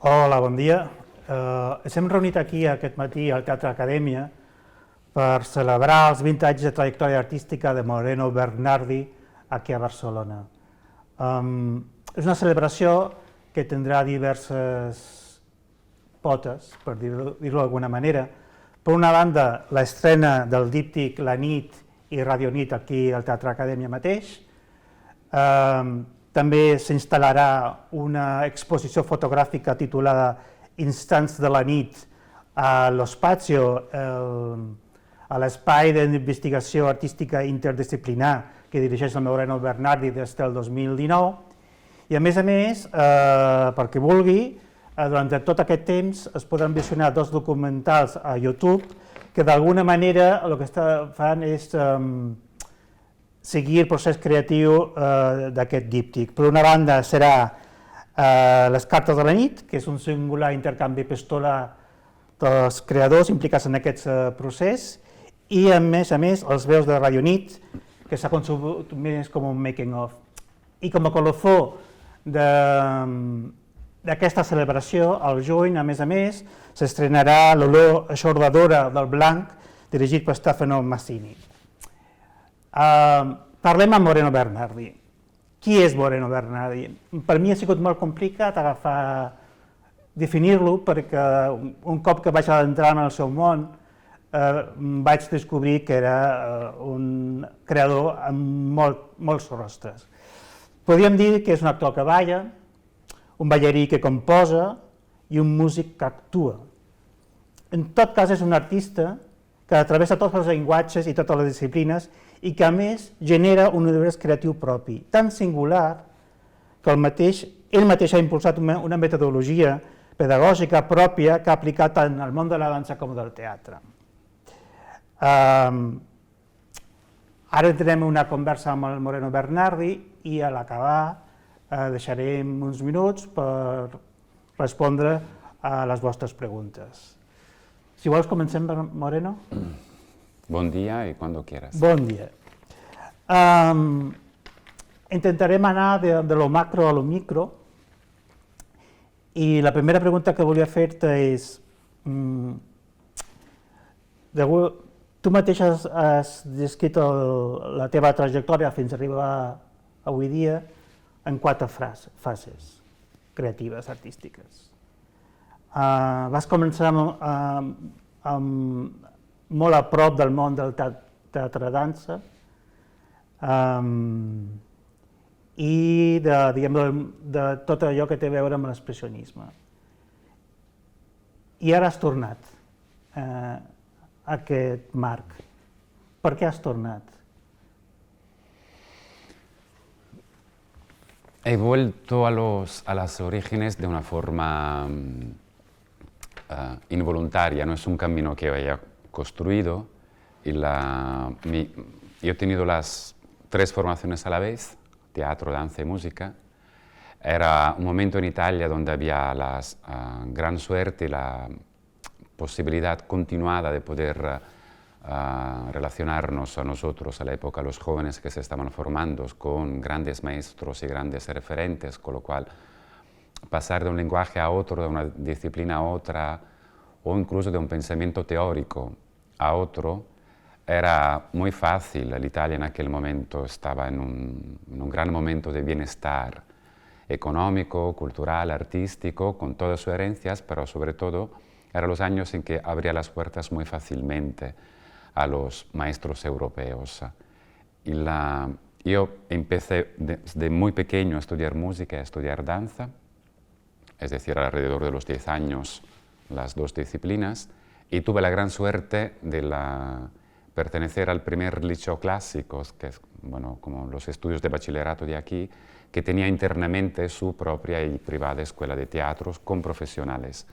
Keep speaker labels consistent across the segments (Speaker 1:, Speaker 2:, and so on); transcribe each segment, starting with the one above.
Speaker 1: Hola, bon dia. Ens hem reunit aquí aquest matí al Teatre Acadèmia per celebrar els 20 anys de trajectòria artística de Moreno Bernardi aquí a Barcelona. És una celebració que tindrà diverses potes, per dir-ho d'alguna manera. Per una banda, l'estrena del díptic La nit i Radio Nit aquí al Teatre Acadèmia mateix. També s'instal·larà una exposició fotogràfica titulada Instants de la nit a l'Spazio, a l'espai d'investigació artística interdisciplinar que dirigeix el Moreno Bernardi des del 2019. I a més, per qui vulgui, durant tot aquest temps es podran visionar dos documentals a YouTube que d'alguna manera el que fan és seguir el procés creatiu d'aquest díptic. Per una banda serà Les cartes de la nit, que és un singular intercanvi epistolar dels creadors implicats en aquest procés, i a més els veus de Radio Nit, que s'ha concebut més com un making of. I com a colofó d'aquesta celebració, al juny, a més, s'estrenarà L'olor eixordadora del blanc, dirigit per Stefano Massini. Parlem amb Moreno Bernardi. Qui és Moreno Bernardi? Per mi ha sigut molt complicat definir-lo perquè un cop que vaig entrar en el seu món vaig descobrir que era un creador amb molts rostres. Podríem dir que és un actor que balla, un ballarí que composa i un músic que actua. En tot cas és un artista que travessa tots els llenguatges i totes les disciplines i que a més genera un univers creatiu propi, tan singular que ell mateix ha impulsat una metodologia pedagògica pròpia que ha aplicat tant al món de la dansa com del teatre. Ara tindrem una conversa amb el Moreno Bernardi i a l'acabar deixarem uns minuts per respondre a les vostres preguntes. Si vols, comencem, Moreno.
Speaker 2: Bon dia i quan quieras.
Speaker 1: Bon dia. Intentarem anar de lo macro a lo micro i la primera pregunta que volia fer-te és tu mateix has descrit la teva trajectòria fins a arribar avui dia en 4 fases creatives, artístiques. Vas començar molt a prop del món del teatre-dansa i de tot allò que té a veure amb l'expressionisme. I ara has tornat a aquest marc. Per què has tornat?
Speaker 2: He vuelto a las orígenes de una forma involuntaria, no es un camino que yo haya construido. Yo he tenido las 3 formaciones a la vez, teatro, danza y música. Era un momento en Italia donde había la gran suerte y la posibilidad continuada de poder relacionarnos a nosotros, a la época, los jóvenes que se estaban formando, con grandes maestros y grandes referentes, con lo cual pasar de un lenguaje a otro, de una disciplina a otra, o incluso de un pensamiento teórico a otro, era muy fácil. Italia en aquel momento estaba en un gran momento de bienestar económico, cultural, artístico, con todas sus herencias, pero sobre todo eran los años en que abría las puertas muy fácilmente a los maestros europeos. Yo empecé desde muy pequeño a estudiar música y a estudiar danza, es decir, alrededor de los 10 años, las 2 disciplinas, y tuve la gran suerte de pertenecer al primer liceo clásico, que es como los estudios de bachillerato de aquí, que tenía internamente su propia y privada escuela de teatros con profesionales.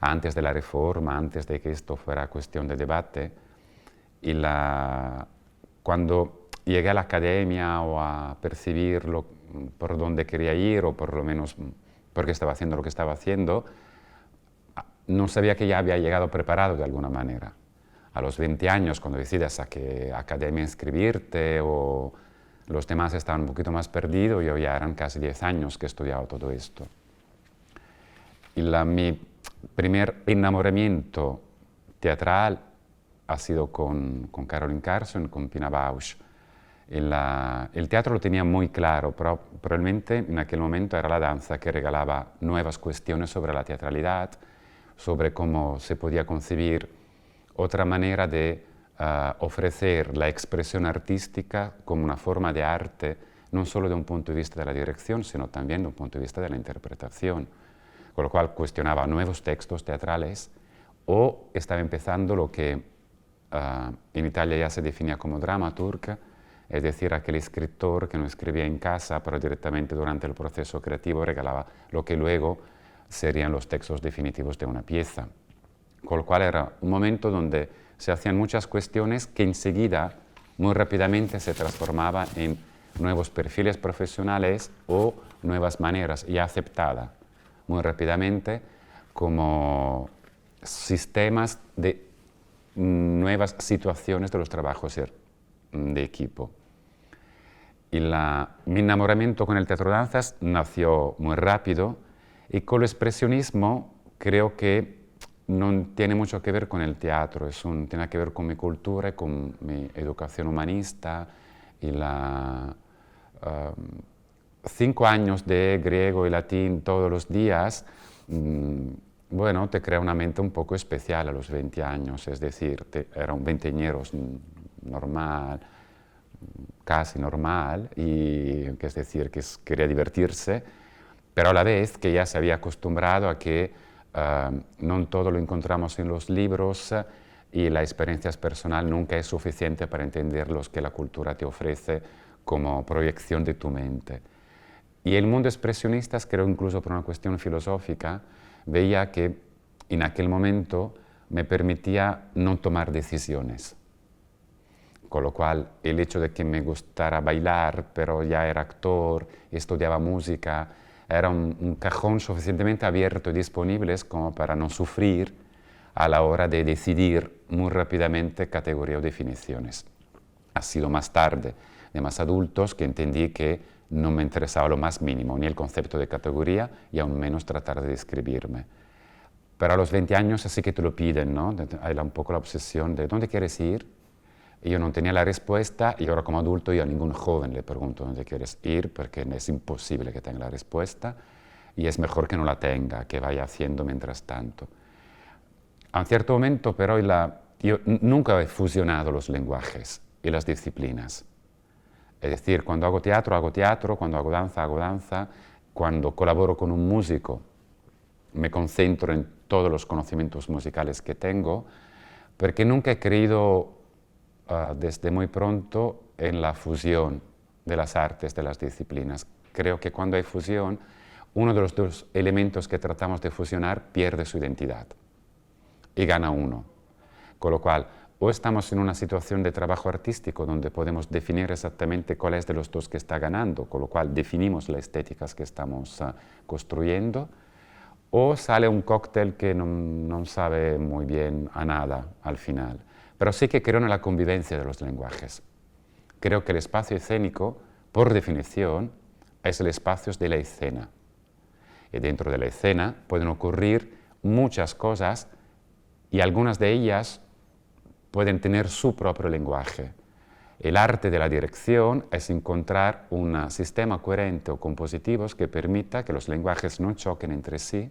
Speaker 2: Antes de la reforma, antes de que esto fuera cuestión de debate, y cuando llegué a la academia o a percibir por dónde quería ir, o por lo menos por qué estaba haciendo lo que estaba haciendo, no sabía que ya había llegado preparado de alguna manera. A los 20 años, cuando decides a qué academia inscribirte o los demás estaban un poquito más perdidos, yo ya eran casi 10 años que he estudiado todo esto. Mi primer enamoramiento teatral ha sido con Caroline Carson, con Pina Bausch. El teatro lo tenía muy claro, pero probablemente en aquel momento era la danza que regalaba nuevas cuestiones sobre la teatralidad, sobre cómo se podía concebir otra manera de ofrecer la expresión artística como una forma de arte, no solo de un punto de vista de la dirección, sino también de un punto de vista de la interpretación, con lo cual cuestionaba nuevos textos teatrales o estaba empezando lo que en Italia ya se definía como dramaturg, es decir, aquel escritor que no escribía en casa, pero directamente durante el proceso creativo regalaba lo que luego serían los textos definitivos de una pieza. Con lo cual era un momento donde se hacían muchas cuestiones que enseguida, muy rápidamente, se transformaban en nuevos perfiles profesionales o nuevas maneras ya aceptadas muy rápidamente como sistemas de nuevas situaciones de los trabajos de equipo. Mi enamoramiento con el teatro de danzas nació muy rápido y con el expresionismo creo que no tiene mucho que ver con el teatro, tiene que ver con mi cultura, con mi educación humanista y 5 años de griego y latín todos los días, bueno, te crea una mente un poco especial a los 20 años, es decir, era un veinteañero normal, casi normal, y que es decir, que quería divertirse, pero a la vez que ya se había acostumbrado a que no todo lo encontramos en los libros y la experiencia personal nunca es suficiente para entender lo que la cultura te ofrece como proyección de tu mente. Y el mundo expresionista, creo incluso por una cuestión filosófica, veía que en aquel momento me permitía no tomar decisiones. Con lo cual, el hecho de que me gustara bailar, pero ya era actor, estudiaba música, era un cajón suficientemente abierto y disponible como para no sufrir a la hora de decidir muy rápidamente categoría o definiciones. Ha sido más tarde, de más adultos, que entendí que no me interesaba lo más mínimo, ni el concepto de categoría, y aún menos tratar de describirme. Pero a los 20 años así que te lo piden, ¿no? Hay un poco la obsesión de ¿dónde quieres ir? Y yo no tenía la respuesta, y ahora como adulto yo a ningún joven le pregunto dónde quieres ir, porque es imposible que tenga la respuesta, y es mejor que no la tenga, que vaya haciendo mientras tanto. A un cierto momento, pero, yo nunca he fusionado los lenguajes y las disciplinas. Es decir, cuando hago teatro, cuando hago danza, cuando colaboro con un músico, me concentro en todos los conocimientos musicales que tengo, porque nunca he creído desde muy pronto en la fusión de las artes, de las disciplinas. Creo que cuando hay fusión, uno de los dos elementos que tratamos de fusionar pierde su identidad y gana uno. Con lo cual, o estamos en una situación de trabajo artístico donde podemos definir exactamente cuál es de los dos que está ganando, con lo cual definimos las estéticas que estamos construyendo, o sale un cóctel que no sabe muy bien a nada al final. Pero sí que creo en la convivencia de los lenguajes. Creo que el espacio escénico, por definición, es el espacio de la escena. Y dentro de la escena pueden ocurrir muchas cosas y algunas de ellas pueden tener su propio lenguaje. El arte de la dirección es encontrar un sistema coherente o compositivos que permita que los lenguajes no choquen entre sí,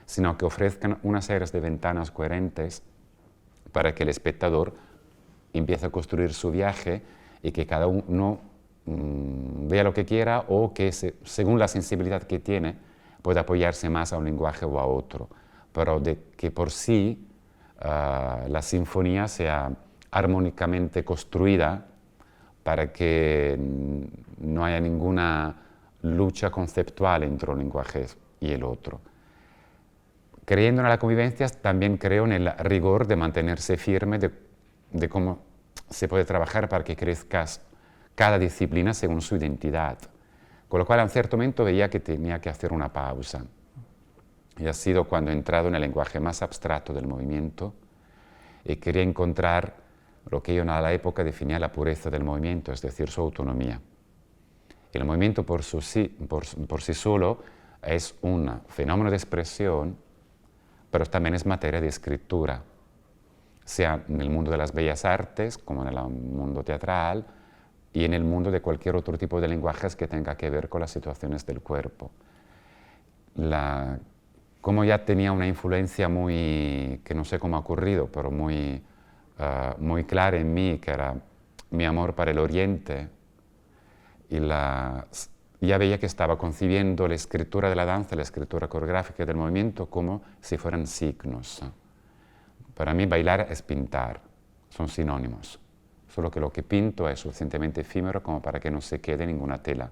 Speaker 2: sino que ofrezcan una serie de ventanas coherentes para que el espectador empiece a construir su viaje y que cada uno vea lo que quiera o que según la sensibilidad que tiene pueda apoyarse más a un lenguaje o a otro, pero de que por sí la sinfonía sea armónicamente construida para que no haya ninguna lucha conceptual entre un lenguaje y el otro. Creyendo en la convivencia, también creo en el rigor de mantenerse firme de cómo se puede trabajar para que crezca cada disciplina según su identidad. Con lo cual, a un cierto momento veía que tenía que hacer una pausa. Y ha sido cuando he entrado en el lenguaje más abstracto del movimiento y quería encontrar lo que yo en la época definía la pureza del movimiento, es decir, su autonomía. El movimiento por sí solo es un fenómeno de expresión pero también es materia de escritura, sea en el mundo de las bellas artes, como en el mundo teatral, y en el mundo de cualquier otro tipo de lenguajes que tenga que ver con las situaciones del cuerpo. Como ya tenía una influencia muy, que no sé cómo ha ocurrido, pero muy clara en mí, que era mi amor para el Oriente, y ya veía que estaba concibiendo la escritura de la danza, la escritura coreográfica del movimiento como si fueran signos. Para mí bailar es pintar, son sinónimos, solo que lo que pinto es suficientemente efímero como para que no se quede ninguna tela.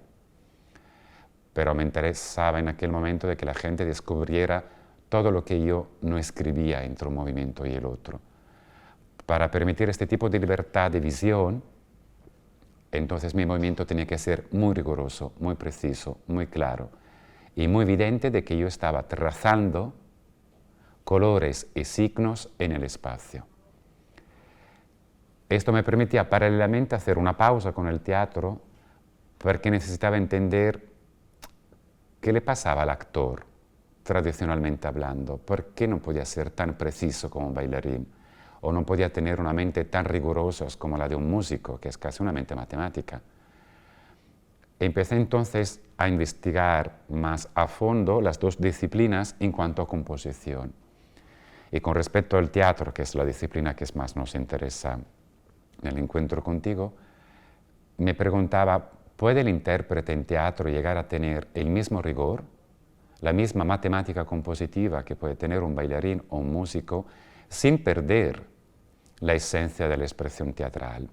Speaker 2: Pero me interesaba en aquel momento de que la gente descubriera todo lo que yo no escribía entre un movimiento y el otro. Para permitir este tipo de libertad de visión, entonces mi movimiento tenía que ser muy riguroso, muy preciso, muy claro y muy evidente de que yo estaba trazando colores y signos en el espacio. Esto me permitía paralelamente hacer una pausa con el teatro porque necesitaba entender qué le pasaba al actor, tradicionalmente hablando, por qué no podía ser tan preciso como un bailarín o no podía tener una mente tan rigurosa como la de un músico, que es casi una mente matemática. Empecé entonces a investigar más a fondo las dos disciplinas en cuanto a composición. Y con respecto al teatro, que es la disciplina que más nos interesa en el encuentro contigo, me preguntaba, ¿puede el intérprete en teatro llegar a tener el mismo rigor, la misma matemática compositiva que puede tener un bailarín o un músico, sin perder la esencia de la expresión teatral?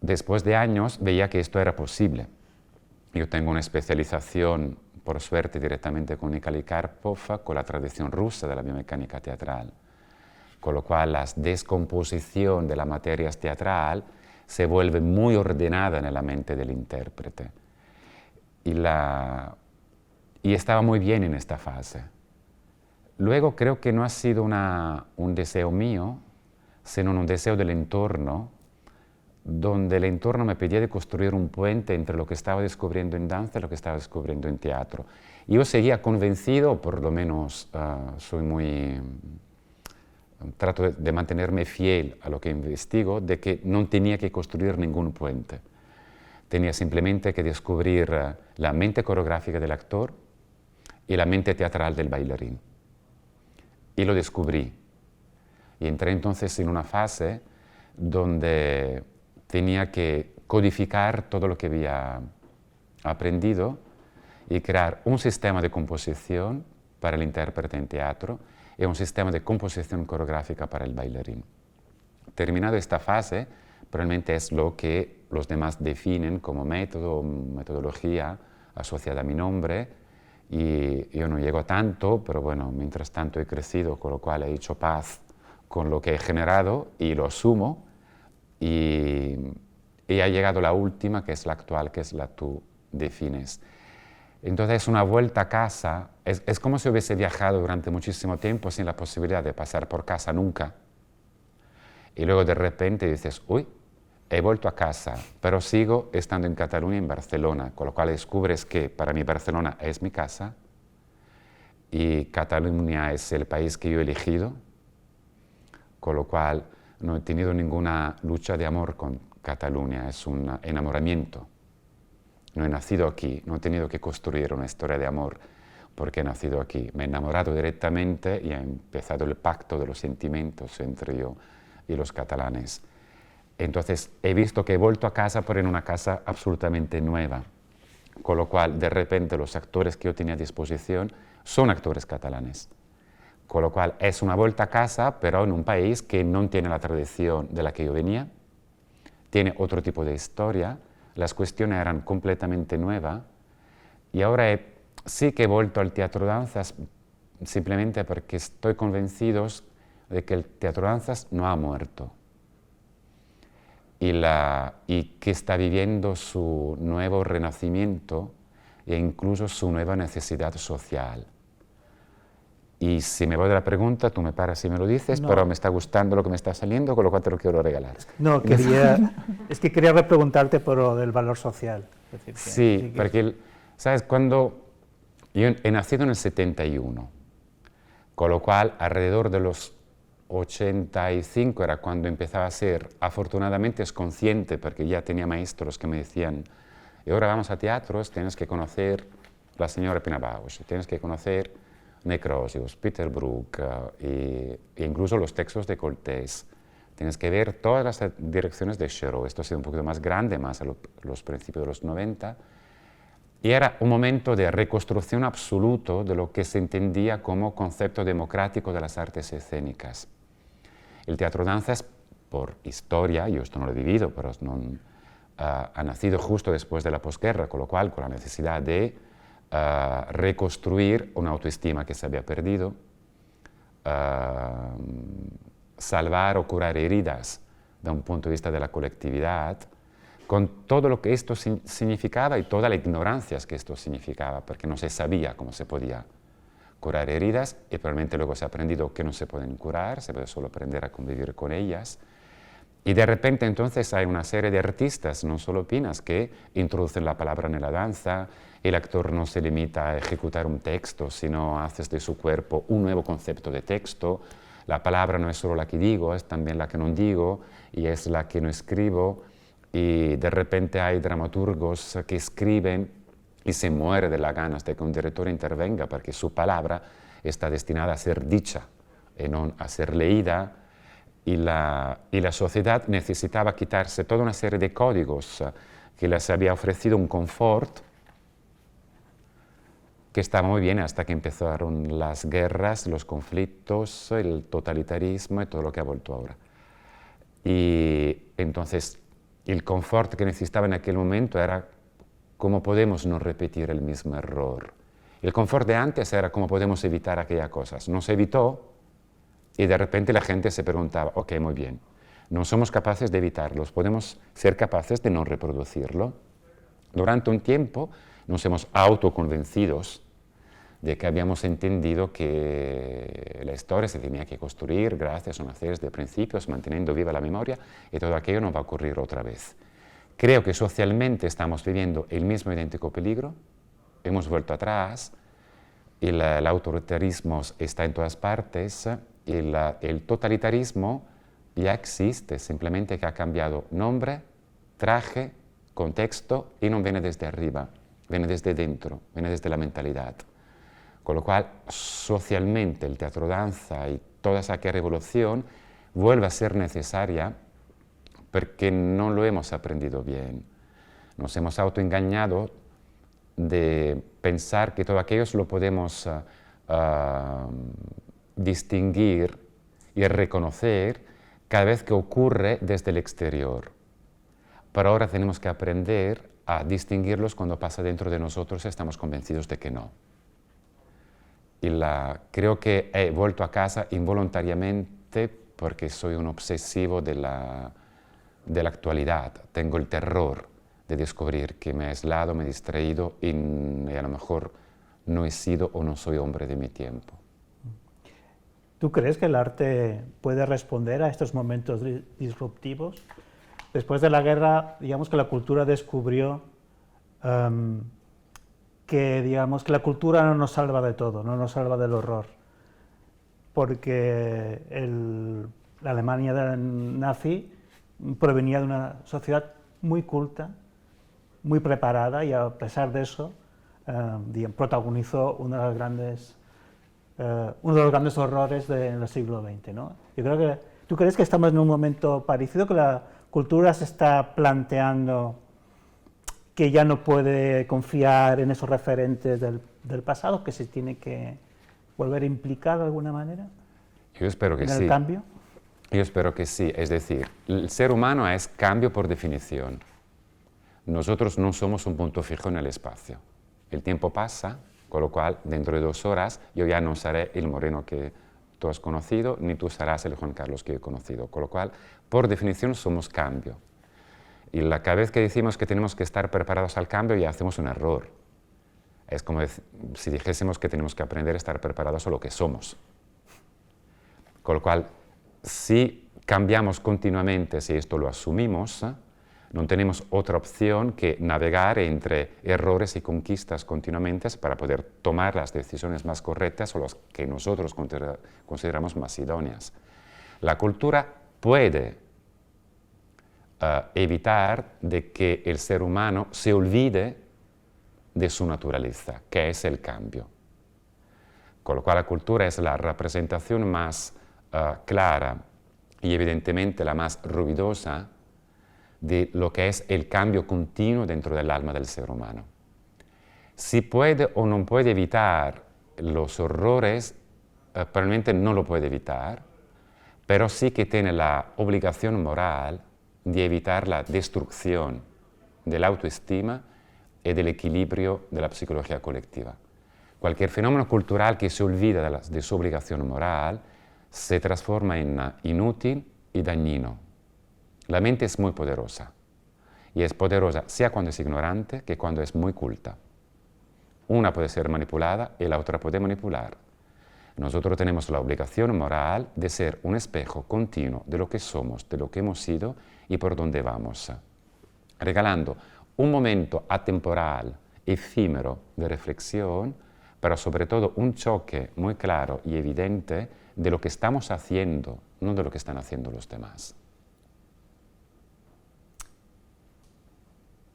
Speaker 2: Después de años veía que esto era posible. Yo tengo una especialización, por suerte, directamente con Nikolai Karpov, con la tradición rusa de la biomecánica teatral, con lo cual la descomposición de la materia teatral se vuelve muy ordenada en la mente del intérprete. Y estaba muy bien en esta fase. Luego creo que no ha sido un deseo mío, sino un deseo del entorno, donde el entorno me pedía de construir un puente entre lo que estaba descubriendo en danza y lo que estaba descubriendo en teatro. Y yo seguía convencido, por lo menos trato de mantenerme fiel a lo que investigo, de que no tenía que construir ningún puente. Tenía simplemente que descubrir la mente coreográfica del actor y la mente teatral del bailarín. Y lo descubrí. Y entré entonces en una fase donde tenía que codificar todo lo que había aprendido y crear un sistema de composición para el intérprete en teatro y un sistema de composición coreográfica para el bailarín. Terminado esta fase, probablemente es lo que los demás definen como método o metodología asociada a mi nombre, y yo no llego a tanto, pero bueno, mientras tanto he crecido, con lo cual he hecho paz con lo que he generado y lo asumo, y ha llegado la última, que es la actual, que es la tú defines. Entonces es una vuelta a casa, es como si hubiese viajado durante muchísimo tiempo sin la posibilidad de pasar por casa nunca. Y luego de repente dices, uy, he vuelto a casa, pero sigo estando en Cataluña y en Barcelona, con lo cual descubres que para mí Barcelona es mi casa y Cataluña es el país que yo he elegido, con lo cual no he tenido ninguna lucha de amor con Cataluña, es un enamoramiento. No he nacido aquí, no he tenido que construir una historia de amor porque he nacido aquí. Me he enamorado directamente y ha empezado el pacto de los sentimientos entre yo y los catalanes. Entonces he visto que he vuelto a casa, pero en una casa absolutamente nueva, con lo cual de repente los actores que yo tenía a disposición son actores catalanes, con lo cual es una vuelta a casa, pero en un país que no tiene la tradición de la que yo venía, tiene otro tipo de historia, las cuestiones eran completamente nuevas, y ahora sí que he vuelto al teatro danzas simplemente porque estoy convencido de que el teatro danzas no ha muerto y que está viviendo su nuevo renacimiento e incluso su nueva necesidad social. Y si me voy de la pregunta, tú me paras y me lo dices,
Speaker 1: No.
Speaker 2: pero me está gustando lo que me está saliendo, con lo cual te lo quiero regalar.
Speaker 1: No, es que quería preguntarte por lo del valor social. Es decir,
Speaker 2: Sí, porque, ¿sabes? Cuando yo he nacido en el 71, Con lo cual, alrededor de los 85 era cuando empezaba a ser, afortunadamente es consciente, porque ya tenía maestros que me decían, y ahora vamos a teatros, tienes que conocer la señora Pina Bausch, tienes que conocer Necrosius, Peter Brook, e incluso los textos de Coltés. Tienes que ver todas las direcciones de Chéreau. Esto ha sido un poquito más grande, más a los principios de los 90. Y era un momento de reconstrucción absoluto de lo que se entendía como concepto democrático de las artes escénicas. El teatro danza es, por historia, yo esto no lo he vivido, pero ha nacido justo después de la posguerra, con lo cual con la necesidad de reconstruir una autoestima que se había perdido, salvar o curar heridas de un punto de vista de la colectividad, con todo lo que esto significaba y toda la ignorancia que esto significaba, porque no se sabía cómo se podía curar heridas y probablemente luego se ha aprendido que no se pueden curar, se puede solo aprender a convivir con ellas. Y de repente entonces hay una serie de artistas, no solo Pinas, que introducen la palabra en la danza. El actor no se limita a ejecutar un texto, sino hace de su cuerpo un nuevo concepto de texto. La palabra no es solo la que digo, es también la que no digo y es la que no escribo. Y de repente hay dramaturgos que escriben y se muere de las ganas de que un director intervenga porque su palabra está destinada a ser dicha y no a ser leída. Y la sociedad necesitaba quitarse toda una serie de códigos que les había ofrecido un confort que estaba muy bien hasta que empezaron las guerras, los conflictos, el totalitarismo y todo lo que ha vuelto ahora. Y entonces el confort que necesitaba en aquel momento era cómo podemos no repetir el mismo error. El confort de antes era cómo podemos evitar aquellas cosas. No se evitó y de repente la gente se preguntaba, ok, muy bien, no somos capaces de evitarlos, podemos ser capaces de no reproducirlo. Durante un tiempo nos hemos autoconvencidos de que habíamos entendido que la historia se tenía que construir gracias a una serie de principios, manteniendo viva la memoria, y todo aquello no va a ocurrir otra vez. Creo que socialmente estamos viviendo el mismo idéntico peligro, hemos vuelto atrás, el autoritarismo está en todas partes, y el totalitarismo ya existe, simplemente que ha cambiado nombre, traje, contexto, y no viene desde arriba, viene desde dentro, viene desde la mentalidad. Con lo cual, socialmente, el teatro danza y toda esa revolución vuelve a ser necesaria porque no lo hemos aprendido bien. Nos hemos autoengañado de pensar que todo aquello lo podemos distinguir y reconocer cada vez que ocurre desde el exterior. Pero ahora tenemos que aprender a distinguirlos cuando pasa dentro de nosotros y estamos convencidos de que no. Y creo que he vuelto a casa involuntariamente porque soy un obsesivo de la actualidad. Tengo el terror de descubrir que me he aislado, me he distraído y a lo mejor no he sido o no soy hombre de mi tiempo.
Speaker 1: ¿Tú crees que el arte puede responder a estos momentos disruptivos? Después de la guerra, digamos que la cultura descubrió que la cultura no nos salva de todo, no nos salva del horror, porque la Alemania nazi provenía de una sociedad muy culta, muy preparada, y a pesar de eso protagonizó uno de los grandes horrores del siglo XX, ¿no? Yo creo que, ¿tú crees que estamos en un momento parecido, que la cultura se está planteando que ya no puede confiar en esos referentes del pasado, que se tiene que volver a implicar de alguna manera?
Speaker 2: Yo espero que sí.
Speaker 1: ¿En el cambio?
Speaker 2: Yo espero que sí. Es decir, el ser humano es cambio por definición. Nosotros no somos un punto fijo en el espacio. El tiempo pasa, con lo cual dentro de 2 horas yo ya no seré el Moreno que tú has conocido, ni tú serás el Juan Carlos que he conocido. Con lo cual, por definición, somos cambio. Y cada vez que decimos que tenemos que estar preparados al cambio, ya hacemos un error. Es como si dijésemos que tenemos que aprender a estar preparados a lo que somos. Con lo cual, si cambiamos continuamente, si esto lo asumimos, No tenemos otra opción que navegar entre errores y conquistas continuamente para poder tomar las decisiones más correctas o las que nosotros consideramos más idóneas. La cultura puede evitar de que el ser humano se olvide de su naturaleza, que es el cambio. Con lo cual la cultura es la representación más clara y evidentemente la más ruidosa de lo que es el cambio continuo dentro del alma del ser humano. Si puede o no puede evitar los horrores, probablemente no lo puede evitar, pero sí que tiene la obligación moral de evitar la destrucción de la autoestima y del equilibrio de la psicología colectiva. Cualquier fenómeno cultural que se olvida de su obligación moral se transforma en inútil y dañino. La mente es muy poderosa, y es poderosa sea cuando es ignorante que cuando es muy culta. Una puede ser manipulada y la otra puede manipular. Nosotros tenemos la obligación moral de ser un espejo continuo de lo que somos, de lo que hemos sido y por dónde vamos, regalando un momento atemporal, efímero de reflexión, pero sobre todo un choque muy claro y evidente de lo que estamos haciendo, no de lo que están haciendo los demás.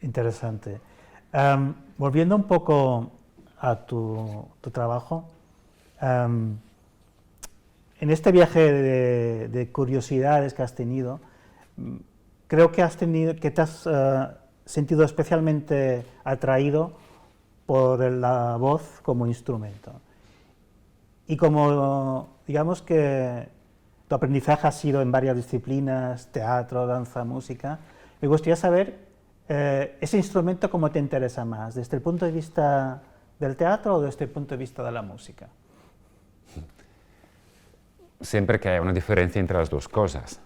Speaker 1: Interesante. Volviendo un poco a tu trabajo, en este viaje de curiosidades que has tenido, creo que te has sentido especialmente atraído por la voz como instrumento. Y como, digamos que tu aprendizaje ha sido en varias disciplinas, teatro, danza, música, me gustaría saber ese instrumento cómo te interesa más, desde el punto de vista del teatro o desde el punto de vista de la música.
Speaker 2: Siempre que hay una diferencia entre las dos cosas.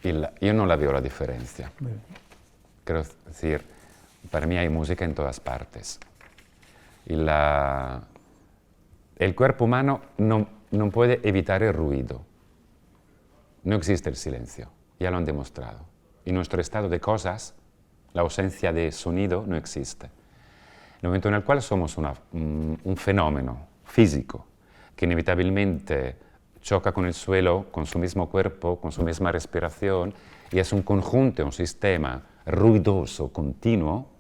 Speaker 2: Yo no la veo la diferencia. Quiero decir, para mí hay música en todas partes. El cuerpo humano no puede evitar el ruido. No existe el silencio, ya lo han demostrado. En nuestro estado de cosas, la ausencia de sonido no existe. En el momento en el cual somos un fenómeno físico que inevitablemente choca con el suelo, con su mismo cuerpo, con su misma respiración, y es un conjunto, un sistema ruidoso, continuo,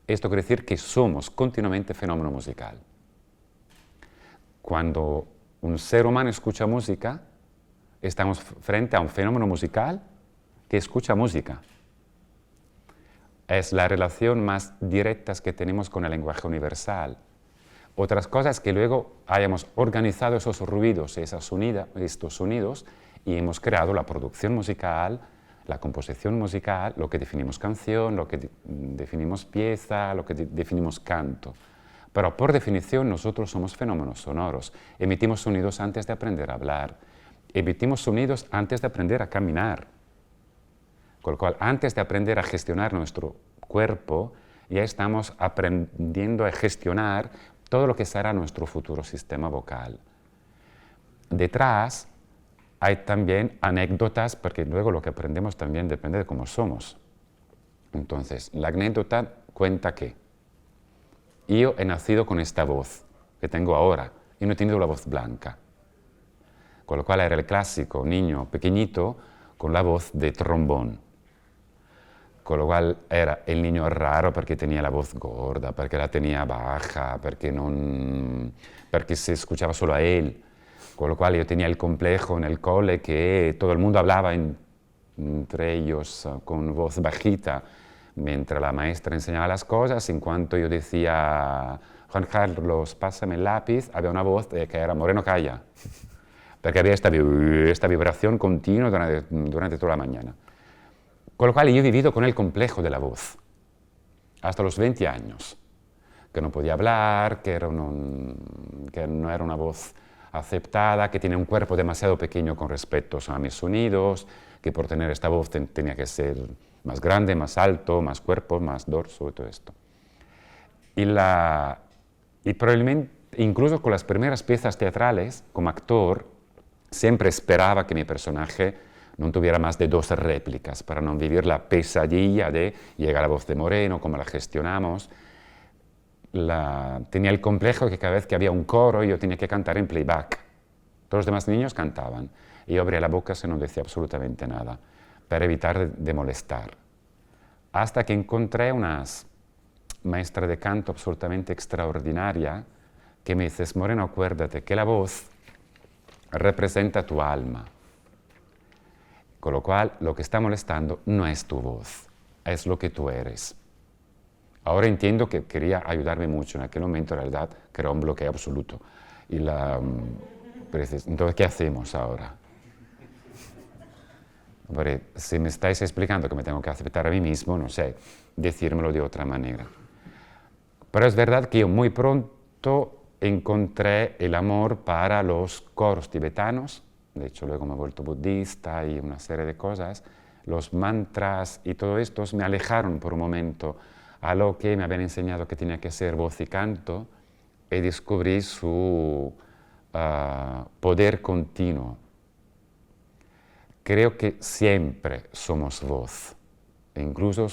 Speaker 2: esto quiere decir que somos continuamente fenómeno musical. Cuando un ser humano escucha música, estamos frente a un fenómeno musical que escucha música. Es la relación más directa que tenemos con el lenguaje universal. Otras cosas que luego hayamos organizado esos ruidos, estos sonidos, y hemos creado la producción musical, la composición musical, lo que definimos canción, lo que definimos pieza, lo que definimos canto. Pero por definición nosotros somos fenómenos sonoros. Emitimos sonidos antes de aprender a hablar. Emitimos sonidos antes de aprender a caminar. Con lo cual, antes de aprender a gestionar nuestro cuerpo, ya estamos aprendiendo a gestionar todo lo que será nuestro futuro sistema vocal. Detrás hay también anécdotas, porque luego lo que aprendemos también depende de cómo somos. Entonces, la anécdota cuenta que yo he nacido con esta voz que tengo ahora y no he tenido la voz blanca. Con lo cual era el clásico niño pequeñito con la voz de trombón. Con lo cual era el niño raro perché tenía la voz gorda, perché la tenía baja, perché se escuchaba solo a él. Con lo cual yo tenía el complejo en el cole que todo el mundo hablaba entre ellos con voz bajita, mientras la maestra enseñaba las cosas. En cuanto yo decía, Juan Carlos, pásame el lápiz, había una voz que era Moreno, calla, porque había esta vibración continua durante toda la mañana. Con lo cual yo he vivido con el complejo de la voz, hasta los 20 años, que no podía hablar, que no era una voz aceptada, que tenía un cuerpo demasiado pequeño con respecto a mis sonidos, que por tener esta voz tenía que ser más grande, más alto, más cuerpo, más dorso y todo esto. Y probablemente, incluso con las primeras piezas teatrales, como actor, siempre esperaba que mi personaje no tuviera más de 2 réplicas para no vivir la pesadilla de llegar a la voz de Moreno, cómo la gestionamos. Tenía el complejo que cada vez que había un coro yo tenía que cantar en playback. Todos los demás niños cantaban y yo abría la boca si no decía absolutamente nada, para evitar de molestar. Hasta que encontré una maestra de canto absolutamente extraordinaria que me dice: Moreno, acuérdate que la voz representa tu alma. Con lo cual, lo que está molestando no es tu voz, es lo que tú eres. Ahora entiendo que quería ayudarme mucho. En aquel momento, en realidad, que era un bloqueo absoluto. Entonces, ¿qué hacemos ahora? Porque si me estáis explicando que me tengo que aceptar a mí mismo, no sé, decírmelo de otra manera. Pero es verdad que yo muy pronto encontré el amor para los coros tibetanos. De hecho, luego me he vuelto budista y una serie de cosas. Los mantras y todo esto me alejaron por un momento a lo que me habían enseñado que tenía que ser voz y canto, y descubrí su poder continuo. Creo que siempre somos voz, incluso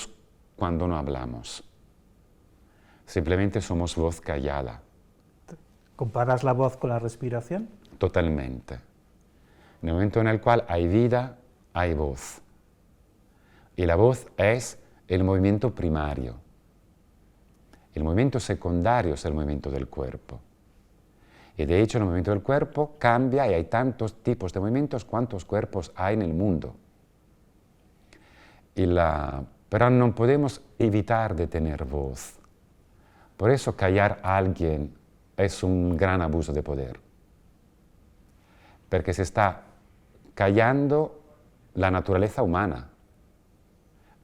Speaker 2: cuando no hablamos. Simplemente somos voz callada.
Speaker 1: ¿Comparas la voz con la respiración?
Speaker 2: Totalmente. En el momento en el cual hay vida, hay voz. Y la voz es el movimiento primario. El movimiento secundario es el movimiento del cuerpo. Y de hecho el movimiento del cuerpo cambia y hay tantos tipos de movimientos cuantos cuerpos hay en el mundo. Pero no podemos evitar de tener voz. Por eso callar a alguien es un gran abuso de poder. Porque se está callando la naturaleza humana.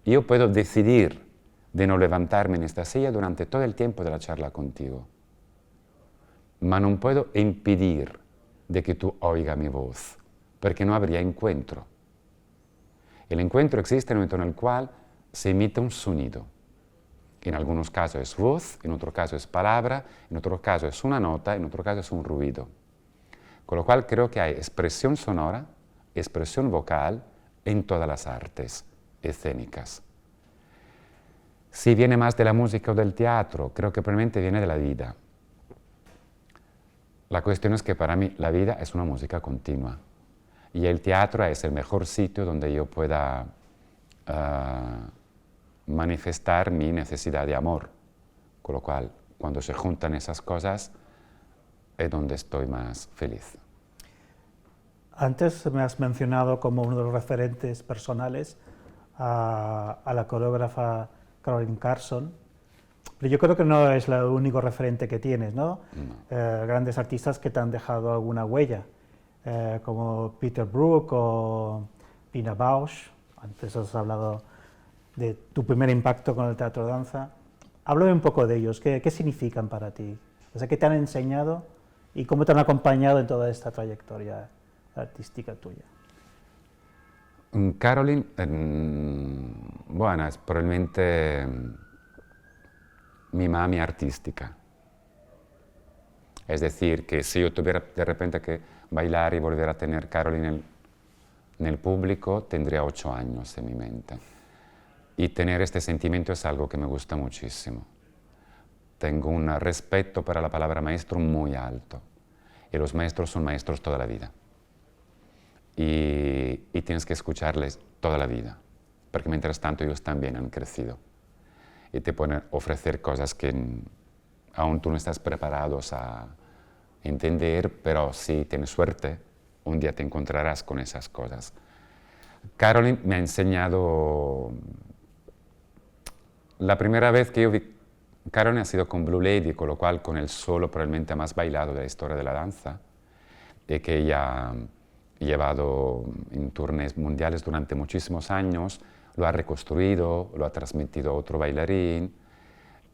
Speaker 2: Yo puedo decidir de no levantarme en esta silla durante todo el tiempo de la charla contigo. Mas no puedo impedir de que tú oigas mi voz, porque no habría encuentro. El encuentro existe en el momento en el cual se emite un sonido. En algunos casos es voz, en otro caso es palabra, en otro caso es una nota, en otro caso es un ruido. Con lo cual creo que hay expresión sonora, expresión vocal en todas las artes escénicas. Si viene más de la música o del teatro, creo que probablemente viene de la vida. La cuestión es que para mí la vida es una música continua y el teatro es el mejor sitio donde yo pueda manifestar mi necesidad de amor. Con lo cual, cuando se juntan esas cosas, es donde estoy más feliz.
Speaker 1: Antes me has mencionado como uno de los referentes personales a la coreógrafa Caroline Carson, pero yo creo que no es el único referente que tienes, ¿no?
Speaker 2: No.
Speaker 1: Grandes artistas que te han dejado alguna huella, como Peter Brook o Pina Bausch. Antes has hablado de tu primer impacto con el teatro de danza. Háblame un poco de ellos, ¿qué significan para ti? O sea, ¿qué te han enseñado y cómo te han acompañado en toda esta trayectoria artística tuya?
Speaker 2: Caroline, bueno, es probablemente mi mami artística. Es decir, que si yo tuviera de repente que bailar y volver a tener Caroline en el público, tendría 8 años en mi mente. Y tener este sentimiento es algo que me gusta muchísimo. Tengo un respeto para la palabra maestro muy alto. Y los maestros son maestros toda la vida. Y tienes que escucharles toda la vida, porque mientras tanto ellos también han crecido y te pueden ofrecer cosas que aún tú no estás preparado a entender, pero si tienes suerte, un día te encontrarás con esas cosas. Caroline me ha enseñado, la primera vez que yo vi Caroline ha sido con Blue Lady, con lo cual con el solo probablemente más bailado de la historia de la danza, y que ella llevado en tournées mundiales durante muchísimos años, lo ha reconstruido, lo ha transmitido a otro bailarín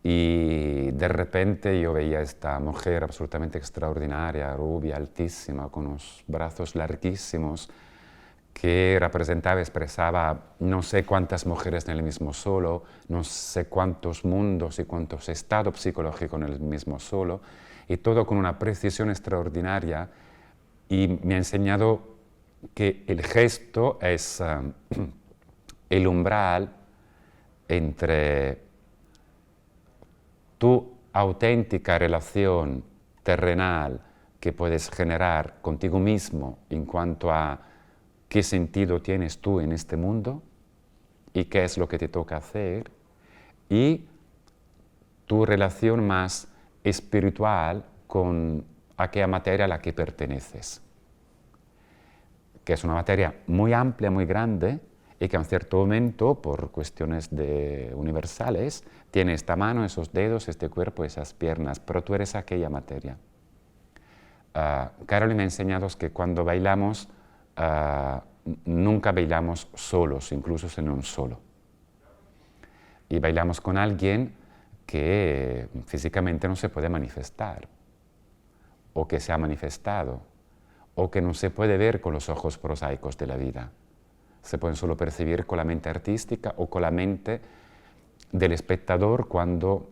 Speaker 2: y de repente yo veía a esta mujer absolutamente extraordinaria, rubia, altísima, con unos brazos larguísimos, que representaba, expresaba no sé cuántas mujeres en el mismo solo, no sé cuántos mundos y cuántos estados psicológicos en el mismo solo, y todo con una precisión extraordinaria, y me ha enseñado que el gesto es el umbral entre tu auténtica relación terrenal que puedes generar contigo mismo en cuanto a qué sentido tienes tú en este mundo y qué es lo que te toca hacer, y tu relación más espiritual con aquella materia a la que perteneces, que es una materia muy amplia, muy grande, y que en cierto momento, por cuestiones universales, tiene esta mano, esos dedos, este cuerpo, esas piernas, pero tú eres aquella materia. Caroline me ha enseñado que cuando bailamos, nunca bailamos solos, incluso en un solo. Y bailamos con alguien que físicamente no se puede manifestar, o que se ha manifestado, o que no se puede ver con los ojos prosaicos de la vida. Se pueden solo percibir con la mente artística o con la mente del espectador cuando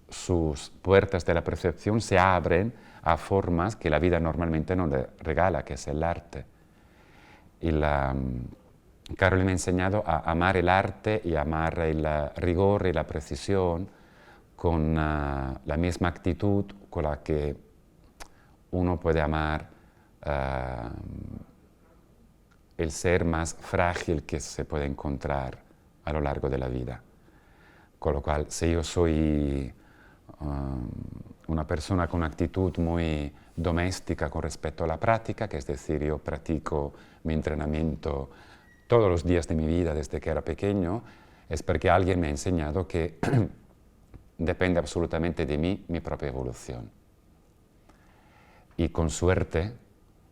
Speaker 2: sus puertas de la percepción se abren a formas que la vida normalmente no le regala, que es el arte. Y Caroline me ha enseñado a amar el arte y a amar el rigor y la precisión con la misma actitud con la que uno puede amar el ser más frágil que se puede encontrar a lo largo de la vida. Con lo cual, si yo soy una persona con una actitud muy doméstica con respecto a la práctica, que es decir, yo practico mi entrenamiento todos los días de mi vida desde que era pequeño, es porque alguien me ha enseñado que depende absolutamente de mí mi propia evolución. Y con suerte,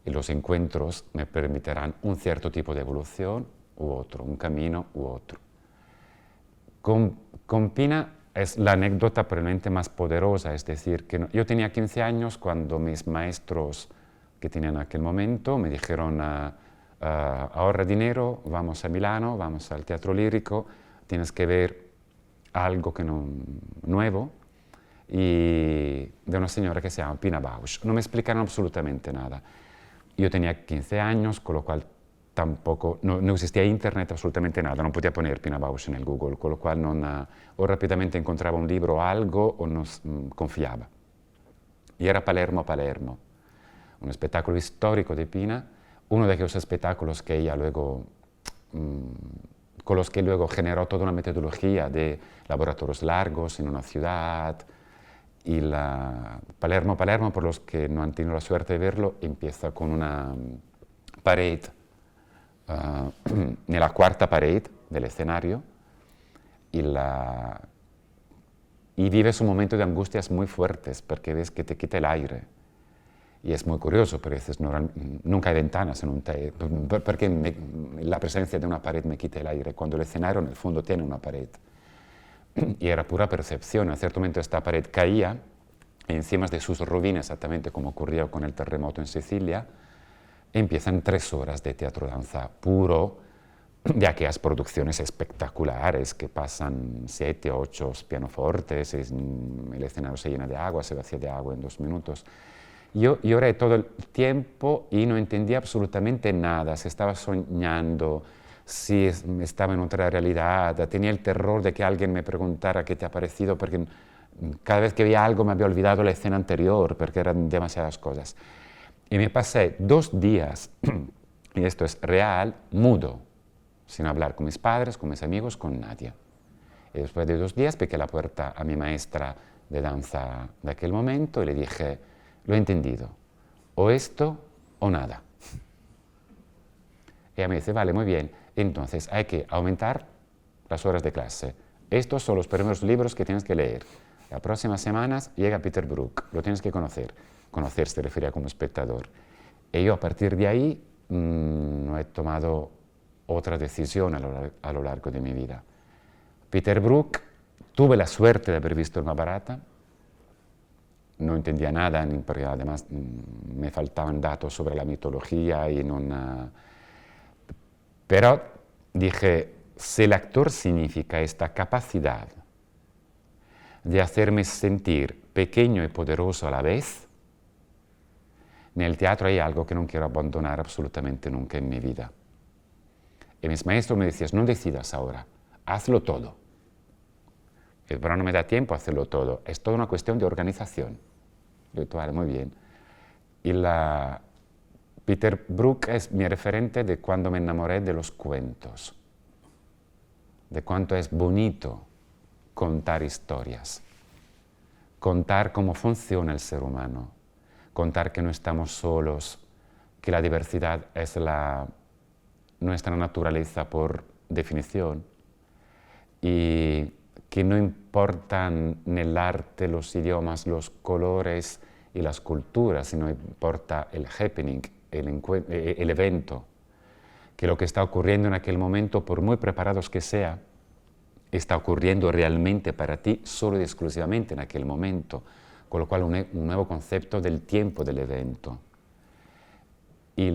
Speaker 2: los encuentros me permitirán un cierto tipo de evolución u otro, un camino u otro. Con Pina es la anécdota probablemente más poderosa, es decir, que yo tenía 15 años cuando mis maestros que tenían en aquel momento me dijeron ahorra dinero, vamos a Milano, vamos al Teatro Lírico, tienes que ver algo nuevo, y de una señora que se llama Pina Bausch. No me explicaron absolutamente nada. Yo tenía 15 años, con lo cual tampoco, no existía internet, absolutamente nada, no podía poner Pina Bausch en el Google, con lo cual o rápidamente encontraba un libro o algo o no confiaba. Y era Palermo, un espectáculo histórico de Pina, uno de aquellos espectáculos que ella luego, con los que luego generó toda una metodología de laboratorios largos en una ciudad. Y Palermo, por los que no han tenido la suerte de verlo, empieza con una pared, nella cuarta pared del escenario, y vives un momento de angustias muy fuertes porque ves que te quita el aire. Y es muy curioso, porque dices, nunca hay ventanas en un teatro, porque la presencia de una pared me quita el aire, cuando el escenario en el fondo tiene una pared. Y era pura percepción. En cierto momento esta pared caía encima de sus ruinas, exactamente como ocurrió con el terremoto en Sicilia. Empiezan 3 horas de teatro danza puro, de aquellas producciones espectaculares que pasan 7, 8 pianofortes, el escenario se llena de agua, se vacía de agua en 2 minutos. Yo lloré todo el tiempo y no entendía absolutamente nada, si estaba soñando, si estaba en otra realidad, tenía el terror de que alguien me preguntara qué te ha parecido, porque cada vez que veía algo me había olvidado la escena anterior, porque eran demasiadas cosas. Y me pasé 2 días, y esto es real, mudo, sin hablar con mis padres, con mis amigos, con nadie. Y después de 2 días piqué la puerta a mi maestra de danza de aquel momento y le dije, lo he entendido, o esto o nada. Ella me dice, vale, muy bien, entonces hay que aumentar las horas de clase. Estos son los primeros libros que tienes que leer. Las próximas semanas llega Peter Brook, lo tienes que conocer. Conocer se refería como espectador. Y yo a partir de ahí no he tomado otra decisión a lo largo de mi vida. Peter Brook, tuve la suerte de haber visto una barata, no entendía nada, porque además me faltaban datos sobre la mitología y pero dije, si el actor significa esta capacidad de hacerme sentir pequeño y poderoso a la vez, En el teatro hay algo que no quiero abandonar absolutamente nunca en mi vida. Y mis maestros me decían, no decidas ahora, hazlo todo. Pero no me da tiempo a hacerlo todo, es toda una cuestión de organización. Yo digo, vale, muy bien. Y Peter Brook es mi referente de cuando me enamoré de los cuentos, de cuánto es bonito contar historias, contar cómo funciona el ser humano, contar que no estamos solos, que la diversidad es nuestra naturaleza por definición y que no importan en el arte, los idiomas, los colores y las culturas, sino importa el happening, el evento, que lo que está ocurriendo en aquel momento, por muy preparados que sea, está ocurriendo realmente para ti solo y exclusivamente en aquel momento, con lo cual un nuevo concepto del tiempo del evento. Y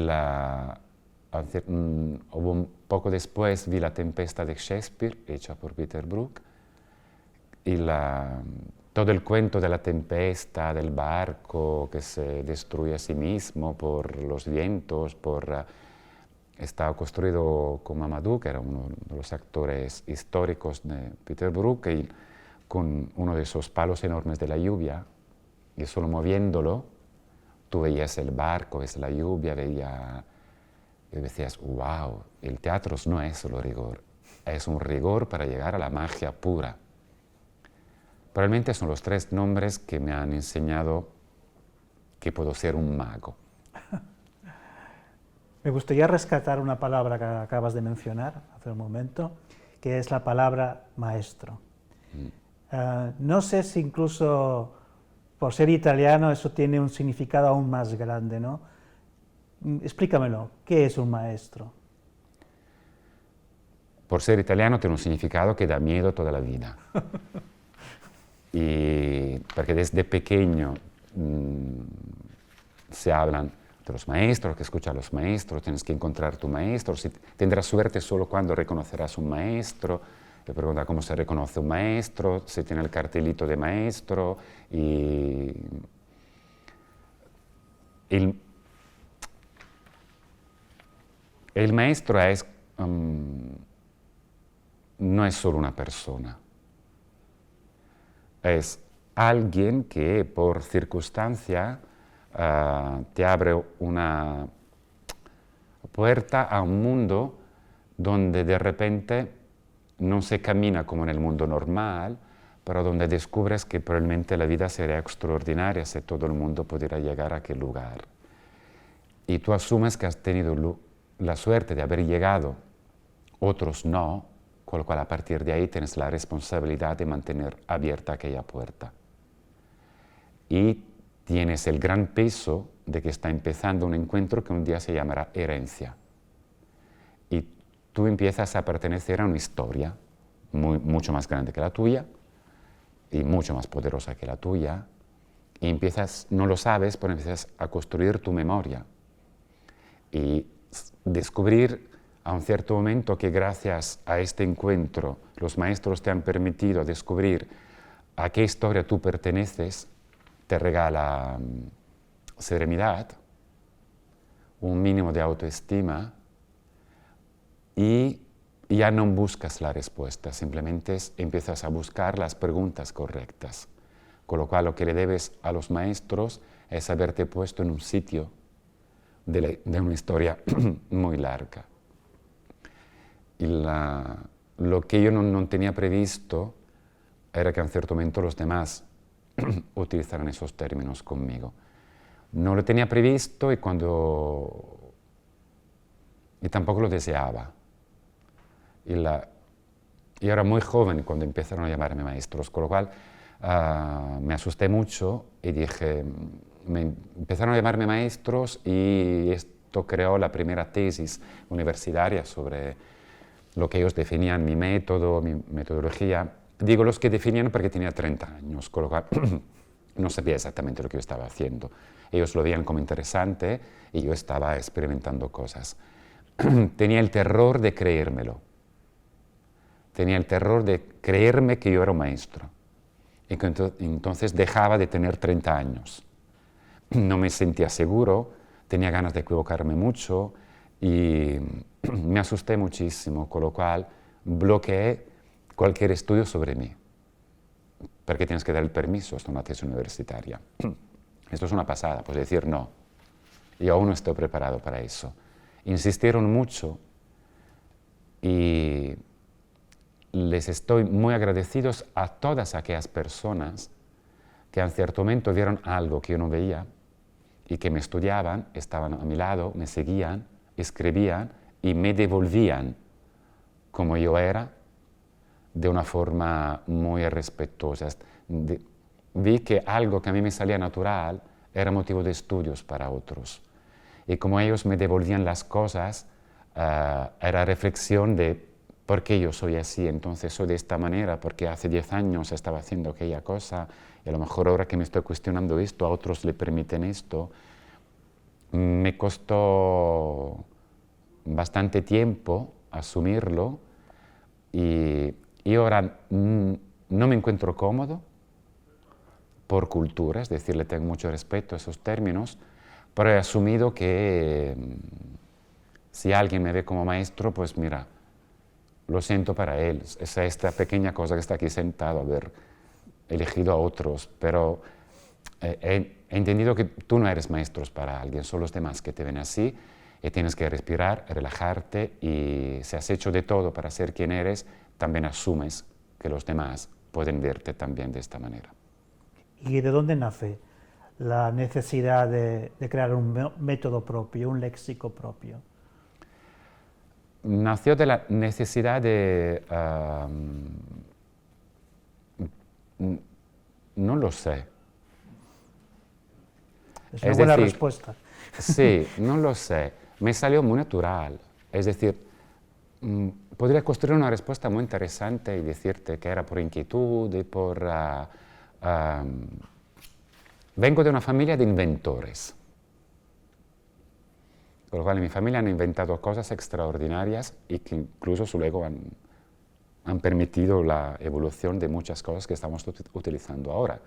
Speaker 2: un poco después vi La Tempesta de Shakespeare, hecha por Peter Brook, y todo el cuento de la tempesta, del barco que se destruye a sí mismo por los vientos, está construido con Mamadou, que era uno de los actores históricos de Peter Brook, y con uno de esos palos enormes de la lluvia, y solo moviéndolo, tú veías el barco, ves la lluvia, y decías, wow, el teatro no es solo rigor, es un rigor para llegar a la magia pura. Probablemente son los 3 nombres que me han enseñado que puedo ser un mago.
Speaker 1: Me gustaría rescatar una palabra que acabas de mencionar hace un momento, que es la palabra maestro. No sé si incluso por ser italiano eso tiene un significado aún más grande, ¿no? Explícamelo, ¿qué es un maestro?
Speaker 2: Por ser italiano tiene un significado que da miedo toda la vida. Y porque desde pequeño se hablan de los maestros, que escucha a los maestros, tienes que encontrar tu maestro, si tendrás suerte solo cuando reconocerás un maestro. Te pregunta cómo se reconoce un maestro, si tiene el cartelito de maestro. Y el maestro no es solo una persona. Es alguien que por circunstancia te abre una puerta a un mundo donde de repente no se camina como en el mundo normal, pero donde descubres que probablemente la vida sería extraordinaria si todo el mundo pudiera llegar a aquel lugar. Y tú asumes que has tenido la suerte de haber llegado, otros no, con lo cual a partir de ahí tienes la responsabilidad de mantener abierta aquella puerta. Y tienes el gran peso de que está empezando un encuentro que un día se llamará herencia. Y tú empiezas a pertenecer a una historia mucho más grande que la tuya y mucho más poderosa que la tuya. Y empiezas, no lo sabes, pero empiezas a construir tu memoria y descubrir a un cierto momento que gracias a este encuentro los maestros te han permitido descubrir a qué historia tú perteneces, te regala serenidad, un mínimo de autoestima y ya no buscas la respuesta, simplemente empiezas a buscar las preguntas correctas. Con lo cual lo que le debes a los maestros es haberte puesto en un sitio de una historia muy larga. Y lo que yo no tenía previsto era que en cierto momento los demás utilizaran esos términos conmigo. No lo tenía previsto y tampoco lo deseaba. Yo era muy joven cuando empezaron a llamarme maestros, con lo cual me asusté mucho y dije, empezaron a llamarme maestros y esto creó la primera tesis universitaria sobre lo que ellos definían, mi método, mi metodología. Digo los que definían porque tenía 30 años, con lo cual no sabía exactamente lo que yo estaba haciendo. Ellos lo veían como interesante y yo estaba experimentando cosas. Tenía el terror de creérmelo. Tenía el terror de creerme que yo era un maestro. Y que entonces dejaba de tener 30 años. no me sentía seguro, tenía ganas de equivocarme mucho y me asusté muchísimo, con lo cual bloqueé cualquier estudio sobre mí, porque tienes que dar el permiso hasta una tesis universitaria. Esto es una pasada, pues decir no, yo aún no estoy preparado para eso. Insistieron mucho y les estoy muy agradecidos a todas aquellas personas que en cierto momento vieron algo que yo no veía y que me estudiaban, estaban a mi lado, me seguían, escribían y me devolvían como yo era de una forma muy respetuosa. Vi que algo que a mí me salía natural era motivo de estudios para otros. Y como ellos me devolvían las cosas, era reflexión de por qué yo soy así, entonces soy de esta manera, porque hace 10 años estaba haciendo aquella cosa, y a lo mejor ahora que me estoy cuestionando esto, a otros le permiten esto. Me costó bastante tiempo asumirlo y ahora no me encuentro cómodo por cultura, es decir, le tengo mucho respeto a esos términos, pero he asumido que si alguien me ve como maestro, pues mira, lo siento para él, es esta pequeña cosa que está aquí sentado, haber elegido a otros, pero he entendido que tú no eres maestro para alguien, son los demás que te ven así y tienes que respirar, relajarte y si has hecho de todo para ser quien eres, también asumes que los demás pueden verte también de esta manera.
Speaker 1: ¿Y de dónde nace la necesidad de crear un método propio, un léxico propio?
Speaker 2: Nació de la necesidad de... no lo sé.
Speaker 1: Es una buena respuesta.
Speaker 2: Sí, no lo sé. Me salió muy natural. Es decir, podría construir una respuesta muy interesante y decirte que era por inquietud y por... vengo de una familia de inventores. Con lo cual en mi familia han inventado cosas extraordinarias y que incluso luego han permitido la evolución de muchas cosas que estamos utilizando ahora.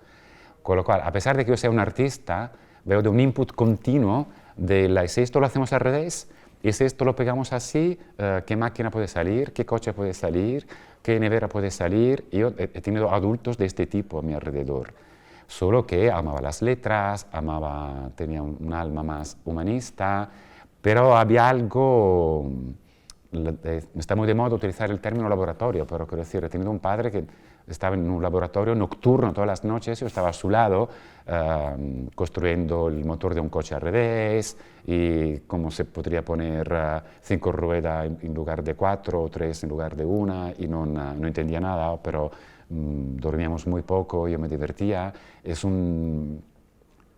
Speaker 2: Con lo cual, a pesar de que yo sea un artista, veo de un input continuo de si esto lo hacemos al revés, y si esto lo pegamos así, ¿qué máquina puede salir? ¿Qué coche puede salir? ¿Qué nevera puede salir? Y yo he tenido adultos de este tipo a mi alrededor, solo que amaba las letras, tenía un alma más humanista, pero había algo, está muy de moda utilizar el término laboratorio, pero quiero decir, he tenido un padre que estaba en un laboratorio nocturno todas las noches, yo estaba a su lado construyendo el motor de un coche al revés y cómo se podría poner 5 ruedas en lugar de 4 o 3 en lugar de una y no entendía nada, pero dormíamos muy poco, yo me divertía.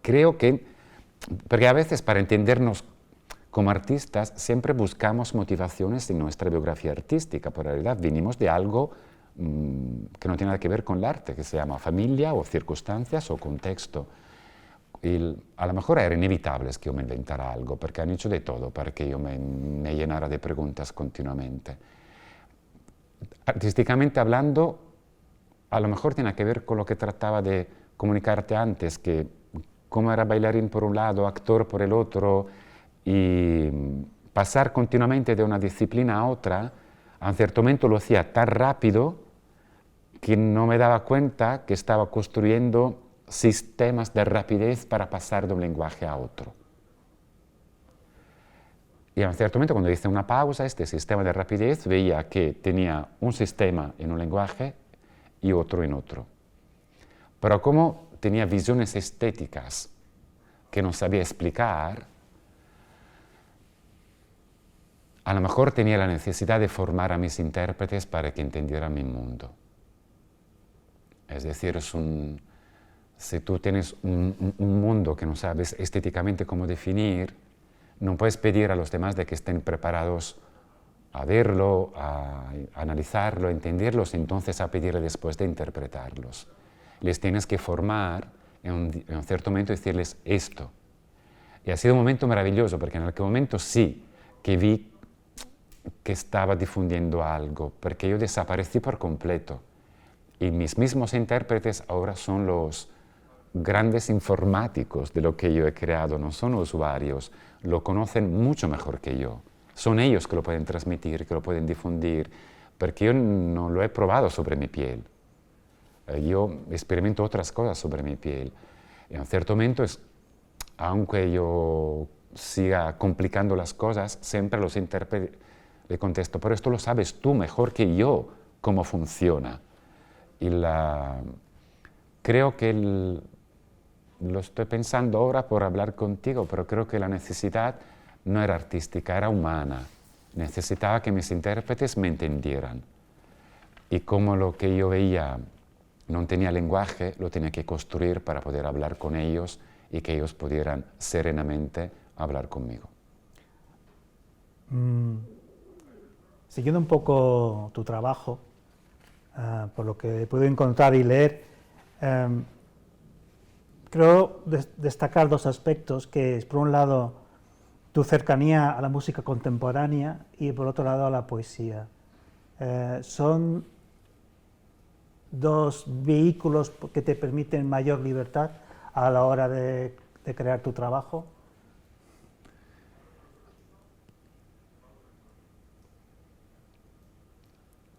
Speaker 2: Creo que, porque a veces para entendernos como artistas siempre buscamos motivaciones en nuestra biografía artística, pero en realidad vinimos de algo que no tiene nada que ver con el arte, que se llama familia o circunstancias o contexto. Y a lo mejor era inevitable que yo me inventara algo, porque han hecho de todo para que yo me llenara de preguntas continuamente. Artísticamente hablando, a lo mejor tiene que ver con lo que trataba de comunicarte antes, que cómo era bailarín por un lado, actor por el otro, y pasar continuamente de una disciplina a otra, a un cierto momento lo hacía tan rápido que no me daba cuenta que estaba construyendo sistemas de rapidez para pasar de un lenguaje a otro. Y a un cierto momento, cuando hice una pausa, este sistema de rapidez veía que tenía un sistema en un lenguaje y otro en otro. Pero como tenía visiones estéticas que no sabía explicar, a lo mejor tenía la necesidad de formar a mis intérpretes para que entendieran mi mundo. Es decir, si tú tienes un mundo que no sabes estéticamente cómo definir, no puedes pedir a los demás de que estén preparados a verlo, a analizarlo, a entenderlos, entonces a pedirle después de interpretarlos. Les tienes que formar en un cierto momento y decirles esto. Y ha sido un momento maravilloso, porque en aquel momento sí que vi que estaba difundiendo algo, porque yo desaparecí por completo. Y mis mismos intérpretes ahora son grandes informáticos de lo que yo he creado, no son usuarios, lo conocen mucho mejor que yo. Son ellos que lo pueden transmitir, que lo pueden difundir, porque yo no lo he probado sobre mi piel. Yo experimento otras cosas sobre mi piel. Y en un cierto momento, aunque yo siga complicando las cosas, siempre los intérpretes le contesto, pero esto lo sabes tú mejor que yo, cómo funciona. Y creo que lo estoy pensando ahora por hablar contigo, pero creo que la necesidad no era artística, era humana. Necesitaba que mis intérpretes me entendieran. Y como lo que yo veía no tenía lenguaje, lo tenía que construir para poder hablar con ellos y que ellos pudieran serenamente hablar conmigo.
Speaker 1: Siguiendo un poco tu trabajo, por lo que puedo encontrar y leer, creo destacar dos aspectos, que es por un lado tu cercanía a la música contemporánea y por otro lado a la poesía. Son dos vehículos que te permiten mayor libertad a la hora de crear tu trabajo.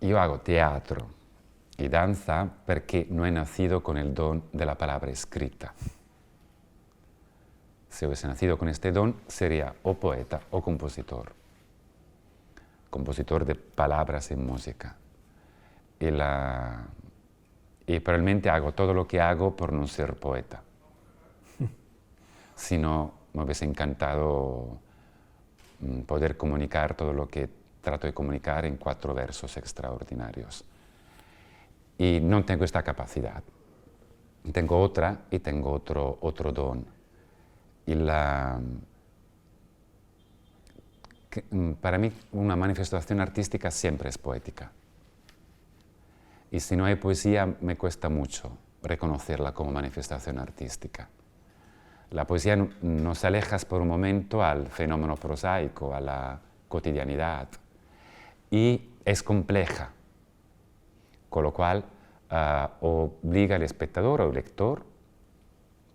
Speaker 2: Io hago teatro y danza perché no he nacido con el don de la palabra escrita. Si hubiese nacido con este don, sería o poeta o compositor. Compositor de palabras y música. Y probablemente hago todo lo que hago por no ser poeta. Si no, me hubiese encantado poder comunicar todo lo que trato de comunicar en 4 versos extraordinarios. Y no tengo esta capacidad. Tengo otra y tengo otro don. Y para mí una manifestación artística siempre es poética. Y si no hay poesía, me cuesta mucho reconocerla como manifestación artística. La poesía nos aleja por un momento al fenómeno prosaico, a la cotidianidad, y es compleja, con lo cual obliga al espectador o al lector,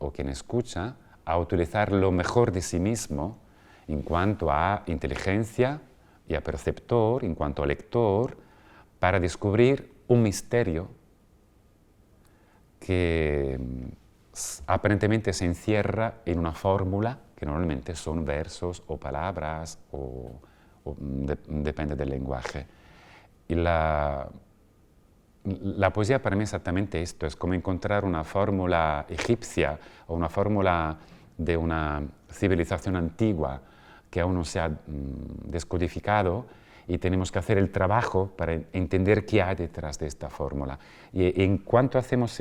Speaker 2: o quien escucha, a utilizar lo mejor de sí mismo en cuanto a inteligencia y a perceptor, en cuanto a lector, para descubrir un misterio que aparentemente se encierra en una fórmula que normalmente son versos o palabras depende del lenguaje. Y la poesía para mí es exactamente esto, es como encontrar una fórmula egipcia o una fórmula de una civilización antigua que aún no se ha descodificado y tenemos que hacer el trabajo para entender qué hay detrás de esta fórmula. Y en cuanto hacemos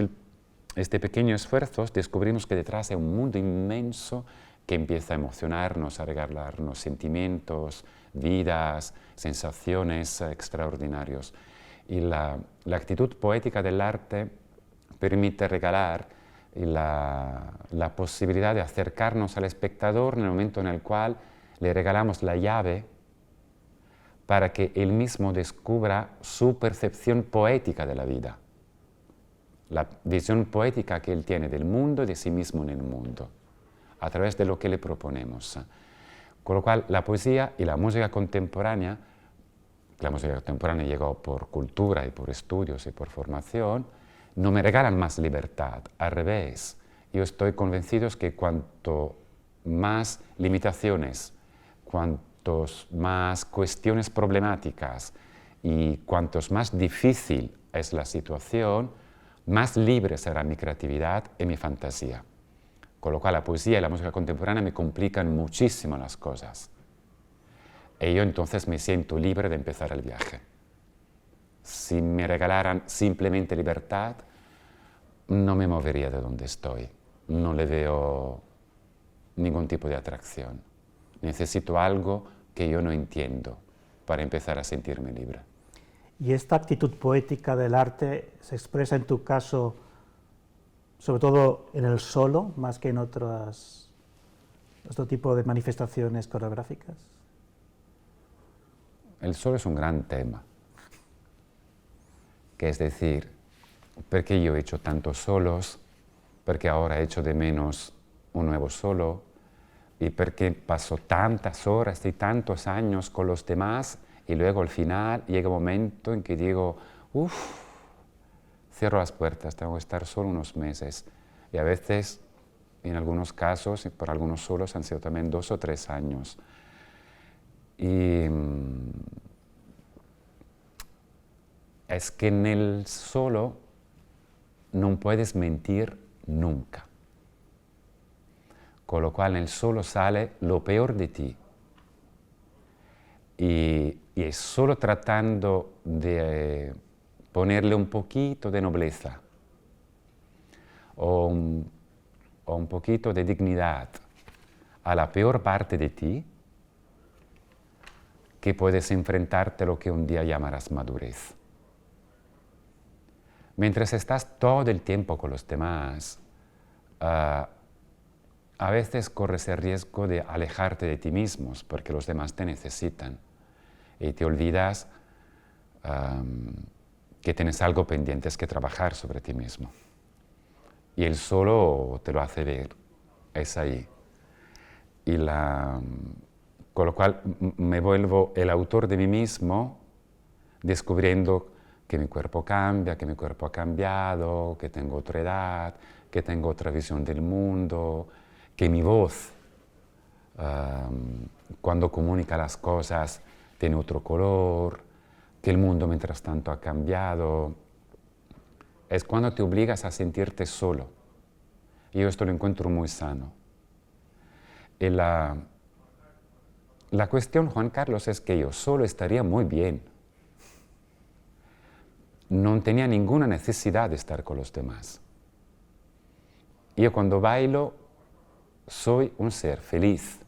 Speaker 2: este pequeño esfuerzo, descubrimos que detrás hay un mundo inmenso que empieza a emocionarnos, a regalarnos sentimientos, vidas, sensaciones extraordinarios. Y la actitud poética del arte permite regalar la posibilidad de acercarnos al espectador en el momento en el cual le regalamos la llave para que él mismo descubra su percepción poética de la vida, la visión poética que él tiene del mundo y de sí mismo en el mundo, a través de lo que le proponemos. Con lo cual, la poesía y la música contemporánea llegó por cultura y por estudios y por formación, no me regalan más libertad, al revés. Yo estoy convencido que cuanto más limitaciones, cuantos más cuestiones problemáticas y cuantos más difícil es la situación, más libre será mi creatividad y mi fantasía. Con lo cual la poesía y la música contemporánea me complican muchísimo las cosas. Y yo entonces me siento libre de empezar el viaje. Si me regalaran simplemente libertad, no me movería de donde estoy. No le veo ningún tipo de atracción. Necesito algo que yo no entiendo para empezar a sentirme libre.
Speaker 1: ¿Y esta actitud poética del arte se expresa en tu caso, sobre todo en el solo, más que en otro tipo de manifestaciones coreográficas?
Speaker 2: El solo es un gran tema, que es decir, ¿por qué yo he hecho tantos solos perché ora echo de menos un nuevo solo y porque paso tantas horas y tantos años con los demás y luego al final llega un momento en que digo, uff, cierro las puertas, tengo que estar solo unos meses. Y a veces, en algunos casos, y por algunos solos, han sido también 2 o 3 años. Y es que en el solo no puedes mentir nunca. Con lo cual en el solo sale lo peor de ti. Y es solo tratando de ponerle un poquito de nobleza o un poquito de dignidad a la peor parte de ti que puedes enfrentarte a lo que un día llamarás madurez. Mientras estás todo el tiempo con los demás, a veces corres el riesgo de alejarte de ti mismos porque los demás te necesitan y te olvidas que tienes algo pendiente que trabajar sobre ti mismo. Y el solo te lo hace ver, es ahí. Con lo cual me vuelvo el autor de mí mismo, descubriendo que mi cuerpo cambia, que mi cuerpo ha cambiado, que tengo otra edad, que tengo otra visión del mundo, que mi voz, cuando comunica las cosas, tiene otro color, que el mundo mientras tanto ha cambiado. Es cuando te obligas a sentirte solo. Y yo esto lo encuentro muy sano. Y la cuestión, Juan Carlos, es que yo solo estaría muy bien. No tenía ninguna necesidad de estar con los demás. Yo cuando bailo soy un ser feliz.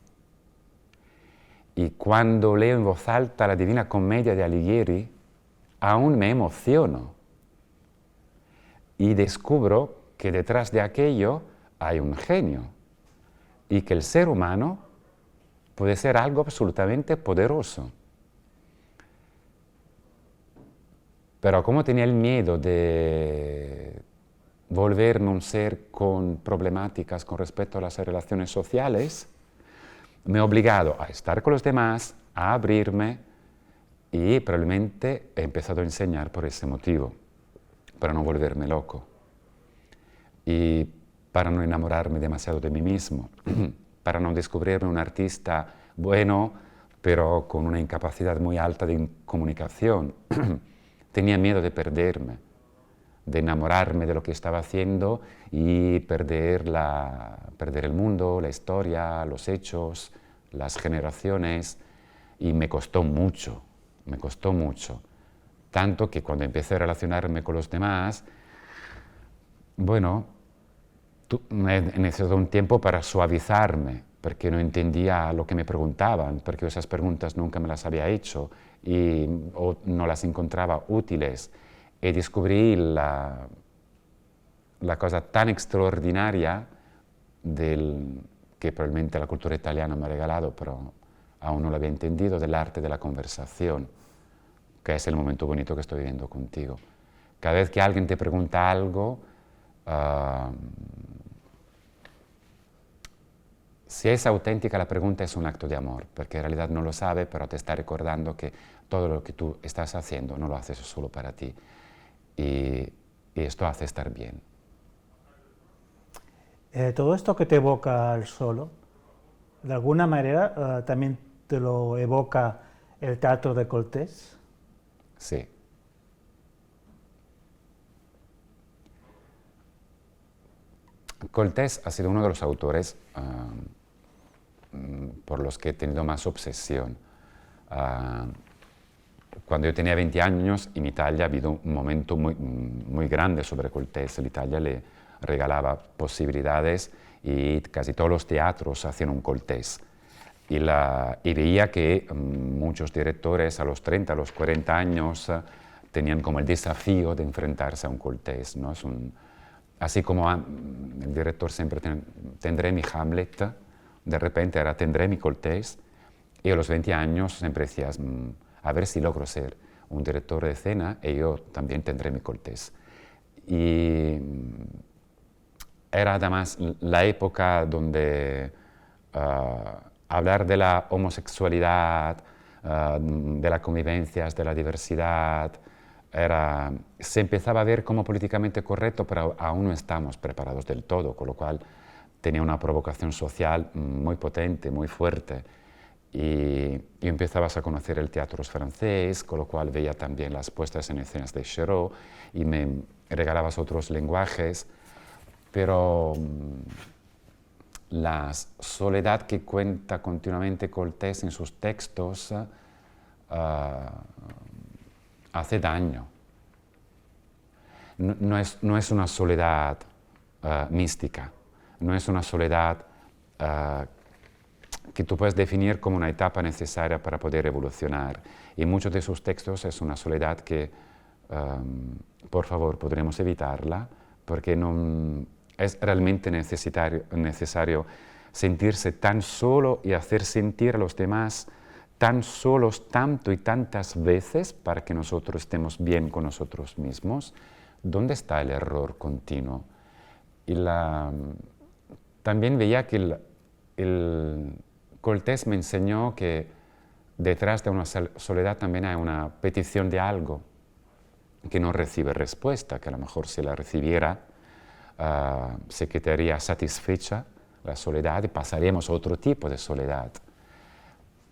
Speaker 2: Y cuando leo en voz alta la Divina Commedia de Alighieri, aún me emociono. Y descubro que detrás de aquello hay un genio. Y que el ser humano puede ser algo absolutamente poderoso. Pero como tenía el miedo de volverme un ser con problemáticas con respecto a las relaciones sociales, me he obligado a estar con los demás, a abrirme y probablemente he empezado a enseñar por ese motivo, para no volverme loco y para no enamorarme demasiado de mí mismo, para no descubrirme un artista bueno, pero con una incapacidad muy alta de comunicación. Tenía miedo de perderme, de enamorarme de lo que estaba haciendo y perder el mundo, la historia, los hechos, las generaciones, y me costó mucho. Tanto que cuando empecé a relacionarme con los demás, bueno, he necesitado un tiempo para suavizarme, porque no entendía lo que me preguntaban, porque esas preguntas nunca me las había hecho o no las encontraba útiles. Y descubrí la cosa tan extraordinaria que probablemente la cultura italiana me ha regalado, pero aún no lo había entendido, del arte de la conversación, que es el momento bonito que estoy viviendo contigo. Cada vez que alguien te pregunta algo, si es auténtica la pregunta es un acto de amor, porque en realidad no lo sabe, pero te está recordando que todo lo que tú estás haciendo no lo haces solo para ti. Y esto hace estar bien.
Speaker 1: Todo esto que te evoca el solo, de alguna manera también te lo evoca el teatro de Coltés.
Speaker 2: Sí. Coltés ha sido uno de los autores por los que he tenido más obsesión. Cuando yo tenía 20 años, en Italia ha habido un momento muy grande sobre Coltés. L'Italia le regalaba posibilidades y casi todos los teatros hacían un Coltés. Y veía que muchos directores a los 30, a los 40 años tenían como el desafío de enfrentarse a un Coltés, ¿no? Así como el director siempre tendré mi Hamlet, de repente ahora tendré mi Coltés, y a los 20 años siempre decías, a ver si logro ser un director de escena y yo también tendré mi Coltés. Y era además la época donde hablar de la homosexualidad, de las convivencias, de la diversidad, se empezaba a ver como políticamente correcto, pero aún no estamos preparados del todo, con lo cual tenía una provocación social muy potente, muy fuerte. Y empezabas a conocer el teatro francés, con lo cual veía también las puestas en escenas de Cherot y me regalabas otros lenguajes, pero la soledad que cuenta continuamente Coltés en sus textos hace daño. No es una soledad mística, no es una soledad que tú puedes definir como una etapa necesaria para poder evolucionar. Y muchos de sus textos es una soledad que, por favor, podremos evitarla, porque no, es realmente necesario sentirse tan solo y hacer sentir a los demás tan solos tanto y tantas veces para que nosotros estemos bien con nosotros mismos. ¿Dónde está el error continuo? Y también veía que Coltés me enseñó que detrás de una soledad también hay una petición de algo que no recibe respuesta, que a lo mejor si la recibiera se quedaría satisfecha la soledad y pasaríamos a otro tipo de soledad.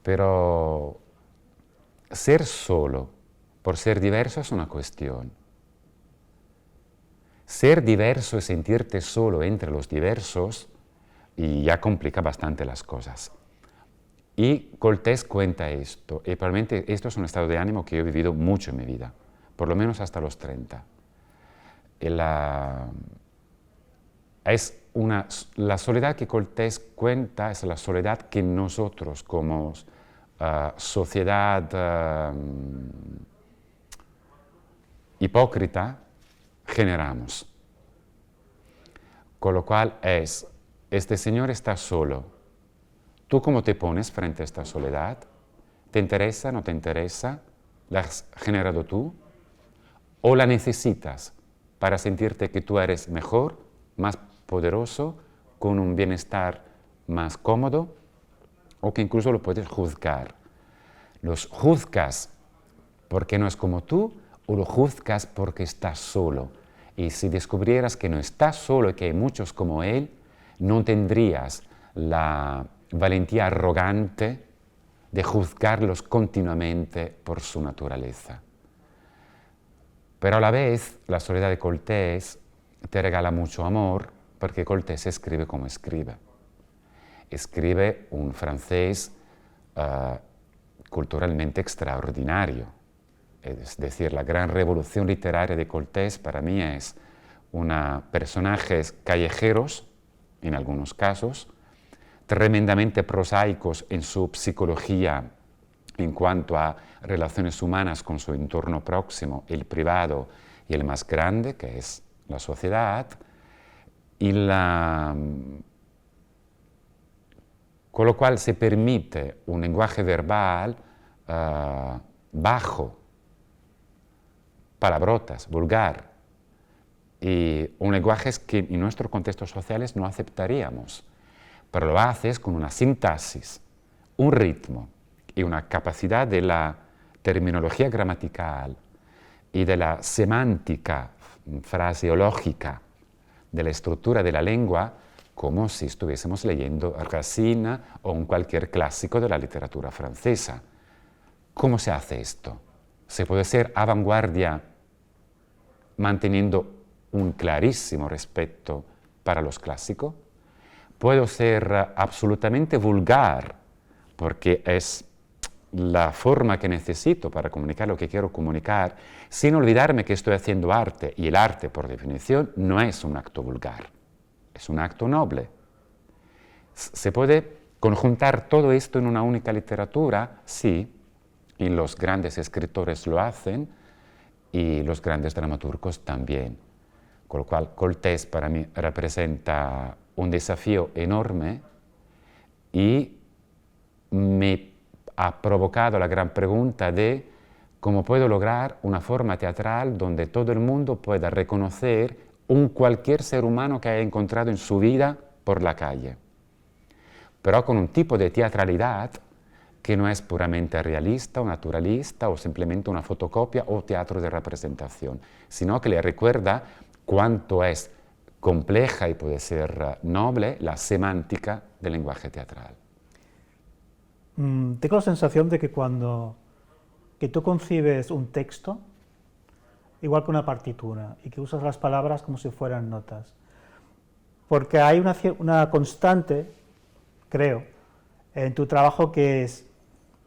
Speaker 2: Pero ser solo por ser diverso es una cuestión. Ser diverso y sentirte solo entre los diversos y ya complica bastante las cosas. Y Coltés cuenta esto, y probablemente esto es un estado de ánimo que yo he vivido mucho en mi vida, por lo menos hasta los 30. La soledad que Coltés cuenta es la soledad que nosotros como sociedad hipócrita generamos. Con lo cual este señor está solo. ¿Tú cómo te pones frente a esta soledad? ¿Te interesa, no te interesa? ¿La has generado tú? ¿O la necesitas para sentirte que tú eres mejor, más poderoso, con un bienestar más cómodo? ¿O que incluso lo puedes juzgar? ¿Los juzgas porque no es como tú o lo juzgas porque estás solo? Y si descubrieras que no estás solo y que hay muchos como él, no tendrías la valentía arrogante de juzgarlos continuamente por su naturaleza. Pero a la vez, la soledad de Coltés te regala mucho amor, porque Coltés escribe como escribe. Escribe un francés culturalmente extraordinario. Es decir, la gran revolución literaria de Coltés para mí es personajes callejeros, en algunos casos, tremendamente prosaicos en su psicología en cuanto a relaciones humanas con su entorno próximo, el privado y el más grande, que es la sociedad, con lo cual se permite un lenguaje verbal bajo, palabrotas, vulgar, y un lenguaje que en nuestros contextos sociales no aceptaríamos, pero lo haces con una sintaxis, un ritmo y una capacidad de la terminología gramatical y de la semántica fraseológica de la estructura de la lengua, como si estuviésemos leyendo Racine o cualquier clásico de la literatura francesa. ¿Cómo se hace esto? ¿Se puede ser a vanguardia manteniendo un clarísimo respeto para los clásicos? ¿Puedo ser absolutamente vulgar porque es la forma que necesito para comunicar lo que quiero comunicar, sin olvidarme que estoy haciendo arte, y el arte, por definición, no es un acto vulgar, es un acto noble? ¿Se puede conjuntar todo esto en una única literatura? Sí, y los grandes escritores lo hacen, y los grandes dramaturgos también. Con lo cual, Coltés para mí representa un desafío enorme y me ha provocado la gran pregunta de cómo puedo lograr una forma teatral donde todo el mundo pueda reconocer un cualquier ser humano que haya encontrado en su vida por la calle, pero con un tipo de teatralidad que no es puramente realista o naturalista o simplemente una fotocopia o teatro de representación, sino que le recuerda cuánto es compleja y puede ser noble la semántica del lenguaje teatral.
Speaker 1: Tengo la sensación de que cuando que tú concibes un texto, igual que una partitura, y que usas las palabras como si fueran notas, porque hay una constante, creo, en tu trabajo que es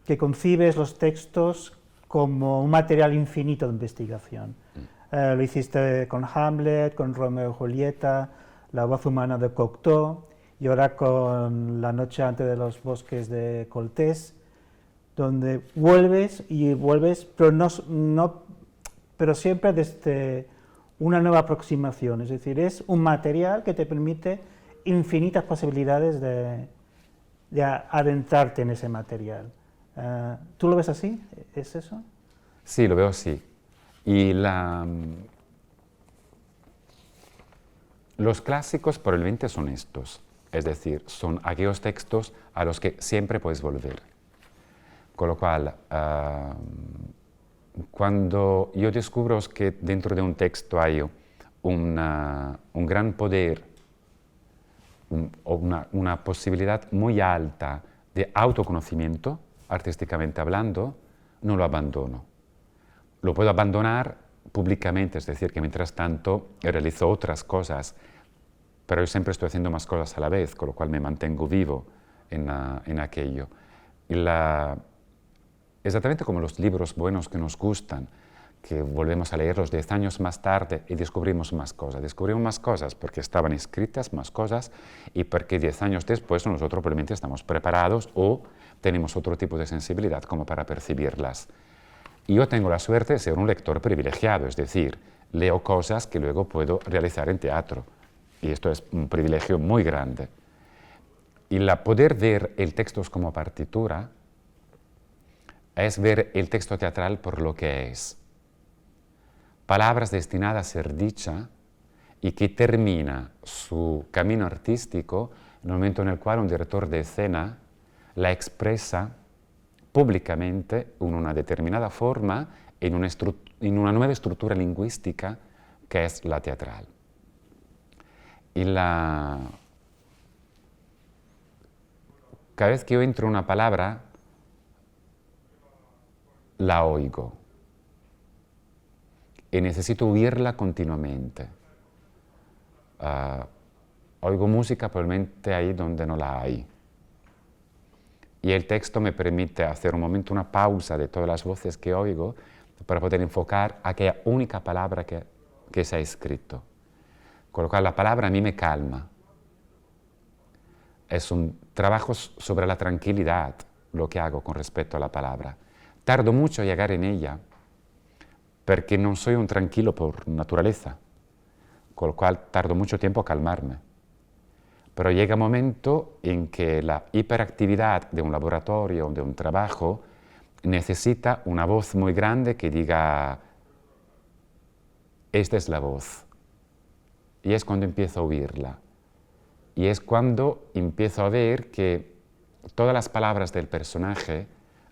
Speaker 1: que concibes los textos como un material infinito de investigación. Lo hiciste con Hamlet, con Romeo y Julieta, La voz humana de Cocteau, y ahora con La noche antes de los bosques de Coltés, donde vuelves y vuelves, pero siempre desde una nueva aproximación, es decir, es un material que te permite infinitas posibilidades de adentrarte en ese material. ¿Tú lo ves así? ¿Es eso?
Speaker 2: Sí, lo veo así. Y los clásicos probablemente son estos, es decir, son aquellos textos a los que siempre puedes volver. Con lo cual, cuando yo descubro que dentro de un texto hay un gran poder o una posibilidad muy alta de autoconocimiento, artísticamente hablando, no lo abandono. Lo puedo abandonar públicamente, es decir, que mientras tanto realizo otras cosas, pero yo siempre estoy haciendo más cosas a la vez, con lo cual me mantengo vivo en aquello. Exactamente como los libros buenos que nos gustan, que volvemos a leerlos 10 años más tarde y descubrimos más cosas. Descubrimos más cosas porque estaban escritas más cosas y porque 10 años después nosotros probablemente estamos preparados o tenemos otro tipo de sensibilidad como para percibirlas. Y yo tengo la suerte de ser un lector privilegiado, es decir, leo cosas que luego puedo realizar en teatro. Y esto es un privilegio muy grande. Y poder ver el texto como partitura es ver el texto teatral por lo que es. Palabras destinadas a ser dicha y que termina su camino artístico en el momento en el cual un director de escena la expresa públicamente en una determinada forma, en una nueva estructura lingüística que es la teatral. Y cada vez que yo entro en una palabra, la oigo y necesito oírla continuamente. Oigo música probablemente ahí donde no la hay. Y el texto me permite hacer un momento una pausa de todas las voces que oigo para poder enfocar aquella única palabra que se ha escrito. Con lo cual la palabra a mí me calma. Es un trabajo sobre la tranquilidad lo que hago con respecto a la palabra. Tardo mucho en llegar en ella porque no soy un tranquilo por naturaleza, con lo cual tardo mucho tiempo a calmarme. Pero llega un momento en que la hiperactividad de un laboratorio o de un trabajo necesita una voz muy grande que diga, esta es la voz. Y es cuando empiezo a oírla. Y es cuando empiezo a ver que todas las palabras del personaje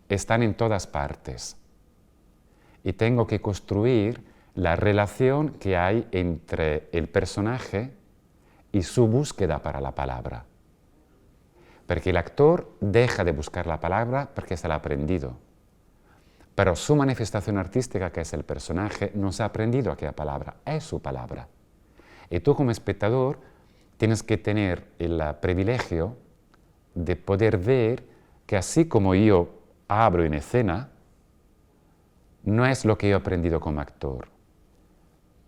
Speaker 2: están en todas partes. Y tengo que construir la relación que hay entre el personaje y su búsqueda para la palabra. Porque el actor deja de buscar la palabra porque se la ha aprendido. Pero su manifestación artística, que es el personaje, no se ha aprendido aquella palabra, es su palabra. Y tú como espectador tienes que tener el privilegio de poder ver que así como yo hablo en escena, no es lo que yo he aprendido como actor.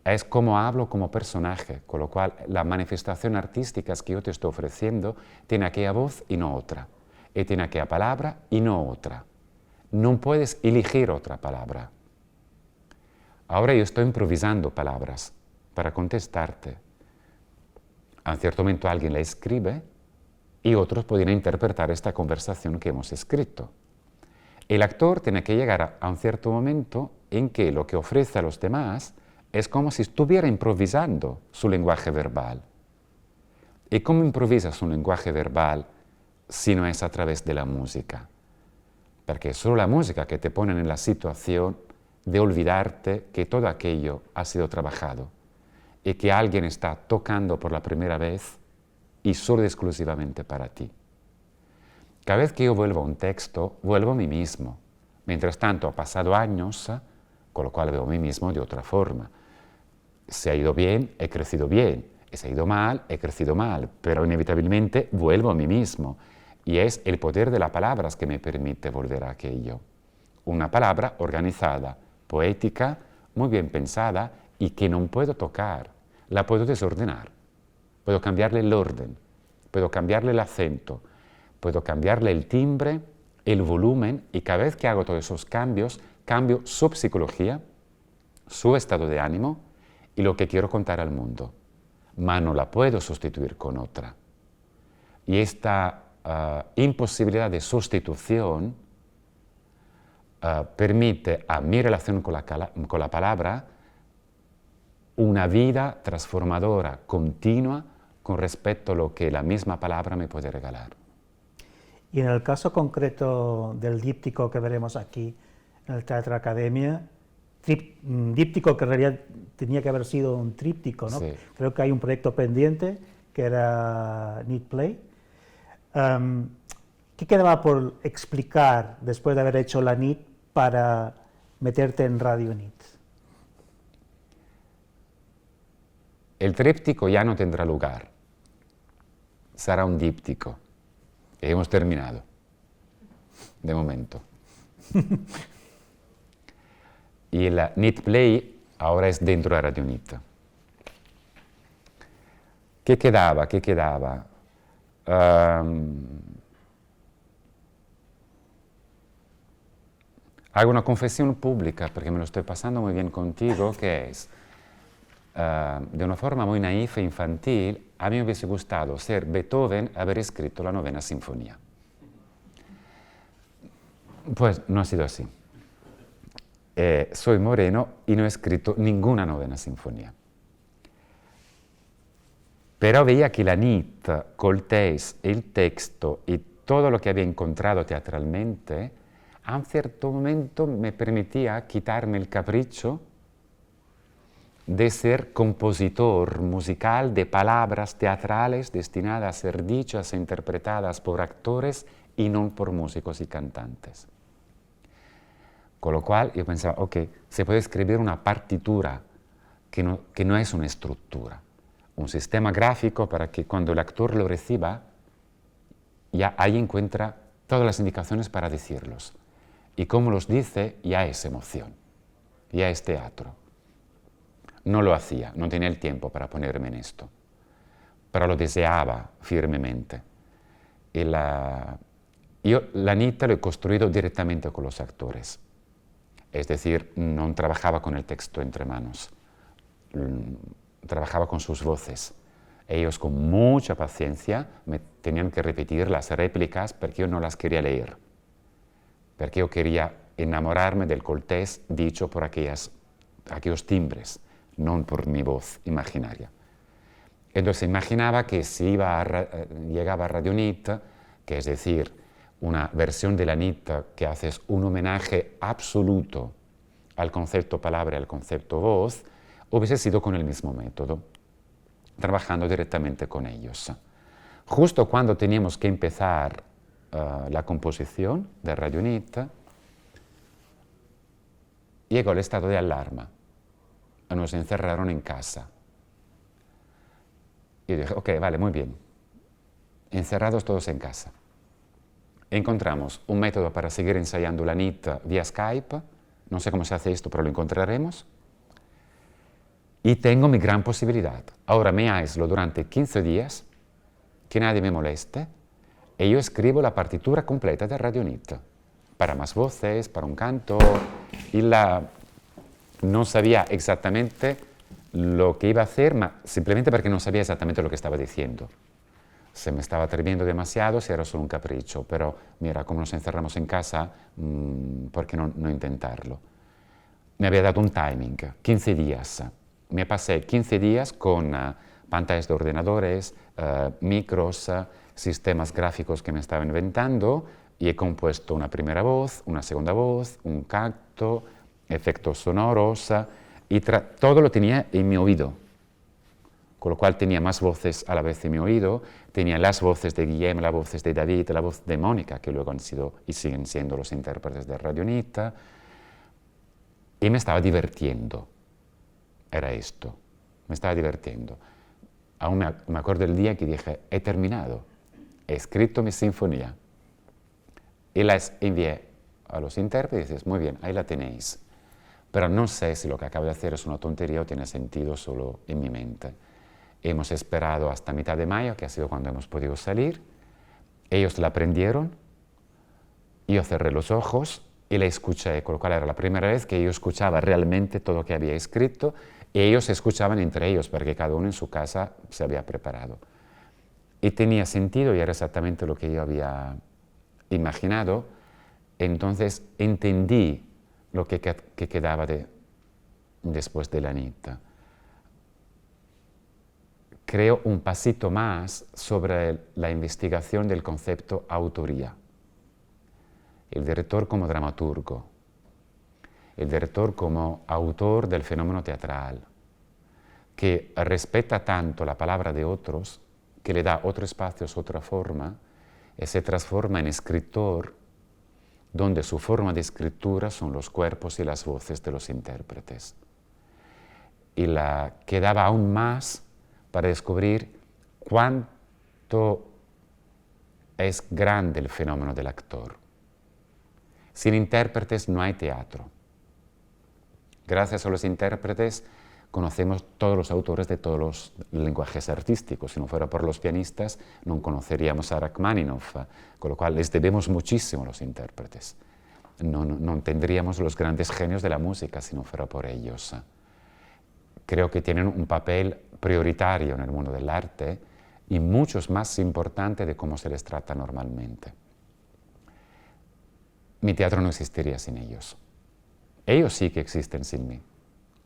Speaker 2: Es como hablo como personaje, con lo cual la manifestación artística que yo te estoy ofreciendo tiene aquella voz y no otra, y tiene aquella palabra y no otra. No puedes elegir otra palabra. Ahora yo estoy improvisando palabras para contestarte. A un cierto momento alguien la escribe y otros podrían interpretar esta conversación que hemos escrito. El actor tiene que llegar a un cierto momento en que lo que ofrece a los demás es como si estuviera improvisando su lenguaje verbal. ¿Y cómo improvisa su lenguaje verbal si no es a través de la música? Porque es solo la música que te pone en la situación de olvidarte que todo aquello ha sido trabajado y que alguien está tocando por la primera vez y solo y exclusivamente para ti. Cada vez que yo vuelvo a un texto, vuelvo a mí mismo. Mientras tanto, ha pasado años, con lo cual veo a mí mismo de otra forma. Se ha ido bien, he crecido bien. Se ha ido mal, he crecido mal. Pero inevitablemente vuelvo a mí mismo. Y es el poder de las palabras que me permite volver a aquello. Una palabra organizada, poética, muy bien pensada y que no puedo tocar. La puedo desordenar. Puedo cambiarle el orden, puedo cambiarle el acento, puedo cambiarle el timbre, el volumen, y cada vez que hago todos esos cambios, cambio su psicología, su estado de ánimo y lo que quiero contar al mundo. Mas no la puedo sustituir con otra. Y esta imposibilidad de sustitución permite a mi relación con la palabra una vida transformadora, continua, con respecto a lo que la misma palabra me puede regalar.
Speaker 1: Y en el caso concreto del díptico que veremos aquí en el Teatro Academia, díptico que en realidad tenía que haber sido un tríptico, ¿no?
Speaker 2: Sí.
Speaker 1: Creo que hay un proyecto pendiente que era Need Play. ¿Qué quedaba por explicar después de haber hecho la NIT para meterte en Radio NIT?
Speaker 2: El tríptico ya no tendrá lugar, será un díptico. Hemos terminado, de momento. Y el NIT Play ahora es dentro de Radio NIT. ¿Qué quedaba? ¿Qué quedaba? Hago una confesión pública, porque me lo estoy pasando muy bien contigo, que es, de una forma muy naif e infantil, a mí me hubiese gustado ser Beethoven, haber escrito la novena sinfonía. Pues no ha sido así. Soy moreno y no he escrito ninguna novena sinfonía. Pero veía que la NIT, col text, el texto y todo lo que había encontrado teatralmente, a un cierto momento me permitía quitarme el capricho de ser compositor musical de palabras teatrales destinadas a ser dichas e interpretadas por actores y no por músicos y cantantes. Con lo cual yo pensaba, ok, se puede escribir una partitura que no es una estructura, un sistema gráfico para que cuando el actor lo reciba, ya ahí encuentra todas las indicaciones para decirlos. Y como los dice, ya es emoción, ya es teatro. No lo hacía, no tenía el tiempo para ponerme en esto, pero lo deseaba firmemente. Yo la NIT lo he construido directamente con los actores, es decir, no trabajaba con el texto entre manos, trabajaba con sus voces. Ellos con mucha paciencia me tenían que repetir las réplicas porque yo no las quería leer, porque yo quería enamorarme del coltés dicho por aquellos timbres, no por mi voz imaginaria. Entonces imaginaba que si llegaba a Radio NIT, que es decir, una versión de la NIT que haces un homenaje absoluto al concepto palabra y al concepto voz, hubiese sido con el mismo método, trabajando directamente con ellos. Justo cuando teníamos que empezar la composición de Radio NIT, llegó el estado de alarma. Nos encerraron en casa. Y dije, ok, vale, muy bien. Encerrados todos en casa. Encontramos un método para seguir ensayando la NIT vía Skype. No sé cómo se hace esto, pero lo encontraremos. Y tengo mi gran posibilidad. Ahora me aíslo durante 15 días, que nadie me moleste, y yo escribo la partitura completa de Radio NIT. Para más voces, para un canto, y no sabía exactamente lo que iba a hacer, simplemente porque no sabía exactamente lo que estaba diciendo. Se me estaba atreviendo demasiado, si era solo un capricho, pero mira, como nos encerramos en casa, ¿por qué no intentarlo? Me había dado un timing, 15 días, me pasé 15 días con pantallas de ordenadores, micros, sistemas gráficos que me estaba inventando y he compuesto una primera voz, una segunda voz, un canto, efectos sonoros y todo lo tenía en mi oído. Con lo cual tenía más voces a la vez en mi oído, tenía las voces de Guillem, las voces de David, la voz de Mónica, que luego han sido y siguen siendo los intérpretes de Radio Nit, y me estaba divirtiendo. Era esto, me estaba divirtiendo. Aún me acuerdo del día que dije, he terminado, he escrito mi sinfonía, y las envié a los intérpretes y dices, muy bien, ahí la tenéis. Pero no sé si lo que acabo de hacer es una tontería o tiene sentido solo en mi mente. Hemos esperado hasta mitad de mayo, que ha sido cuando hemos podido salir. Ellos la aprendieron, yo cerré los ojos y la escuché, con lo cual era la primera vez que yo escuchaba realmente todo lo que había escrito y ellos se escuchaban entre ellos, porque cada uno en su casa se había preparado. Y tenía sentido y era exactamente lo que yo había imaginado. Entonces entendí lo que quedaba después de la Nit. Creo un pasito más sobre la investigación del concepto autoría. El director como dramaturgo, el director como autor del fenómeno teatral, que respeta tanto la palabra de otros, que le da otro espacio, otra forma, y se transforma en escritor, donde su forma de escritura son los cuerpos y las voces de los intérpretes. Y la quedaba aún más para descubrir cuánto es grande el fenómeno del actor. Sin intérpretes no hay teatro. Gracias a los intérpretes conocemos todos los autores de todos los lenguajes artísticos. Si no fuera por los pianistas, no conoceríamos a Rachmaninoff, con lo cual les debemos muchísimo a los intérpretes. No tendríamos los grandes genios de la música si no fuera por ellos. Creo que tienen un papel prioritario en el mundo del arte y muchos más importante de cómo se les trata normalmente. Mi teatro no existiría sin ellos. Ellos sí que existen sin mí.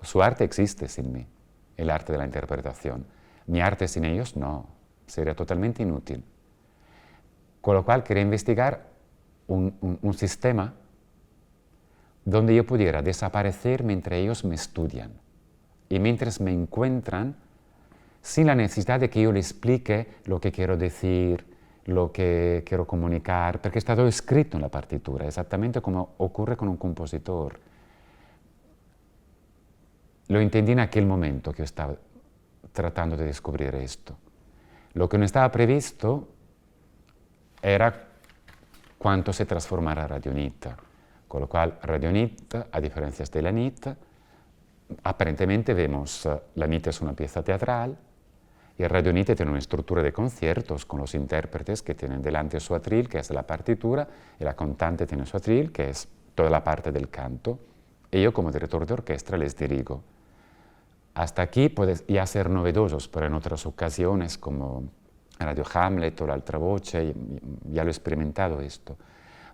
Speaker 2: Su arte existe sin mí, el arte de la interpretación. Mi arte sin ellos no, sería totalmente inútil. Con lo cual quería investigar un sistema donde yo pudiera desaparecer mientras ellos me estudian y mientras me encuentran sin la necesidad de que yo les explique lo que quiero decir, lo que quiero comunicar, porque está todo escrito en la partitura, exactamente como ocurre con un compositor. Lo entendí en aquel momento que yo estaba tratando de descubrir esto. Lo que no estaba previsto era cuánto se transformara Radio Nit, con lo cual Radio Nit, a diferencia de la Nit, aparentemente vemos, la Nit es una pieza teatral y el Radio Nit tiene una estructura de conciertos con los intérpretes que tienen delante su atril, que es la partitura, y la cantante tiene su atril, que es toda la parte del canto, y yo como director de orquesta les dirigo. Hasta aquí puede ya ser novedosos, pero en otras ocasiones, como Radio Hamlet o la Altra Voce, ya lo he experimentado esto.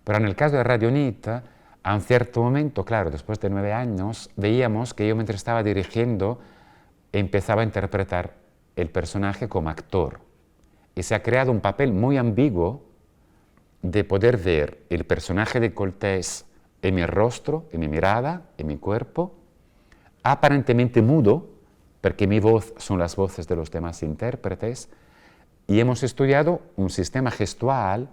Speaker 2: Pero en el caso de Radio Nit, a un cierto momento, claro, después de 9 años, veíamos que yo mientras estaba dirigiendo empezaba a interpretar el personaje como actor. Y se ha creado un papel muy ambiguo de poder ver el personaje de Coltés en mi rostro, en mi mirada, en mi cuerpo, aparentemente mudo, porque mi voz son las voces de los demás intérpretes, y hemos estudiado un sistema gestual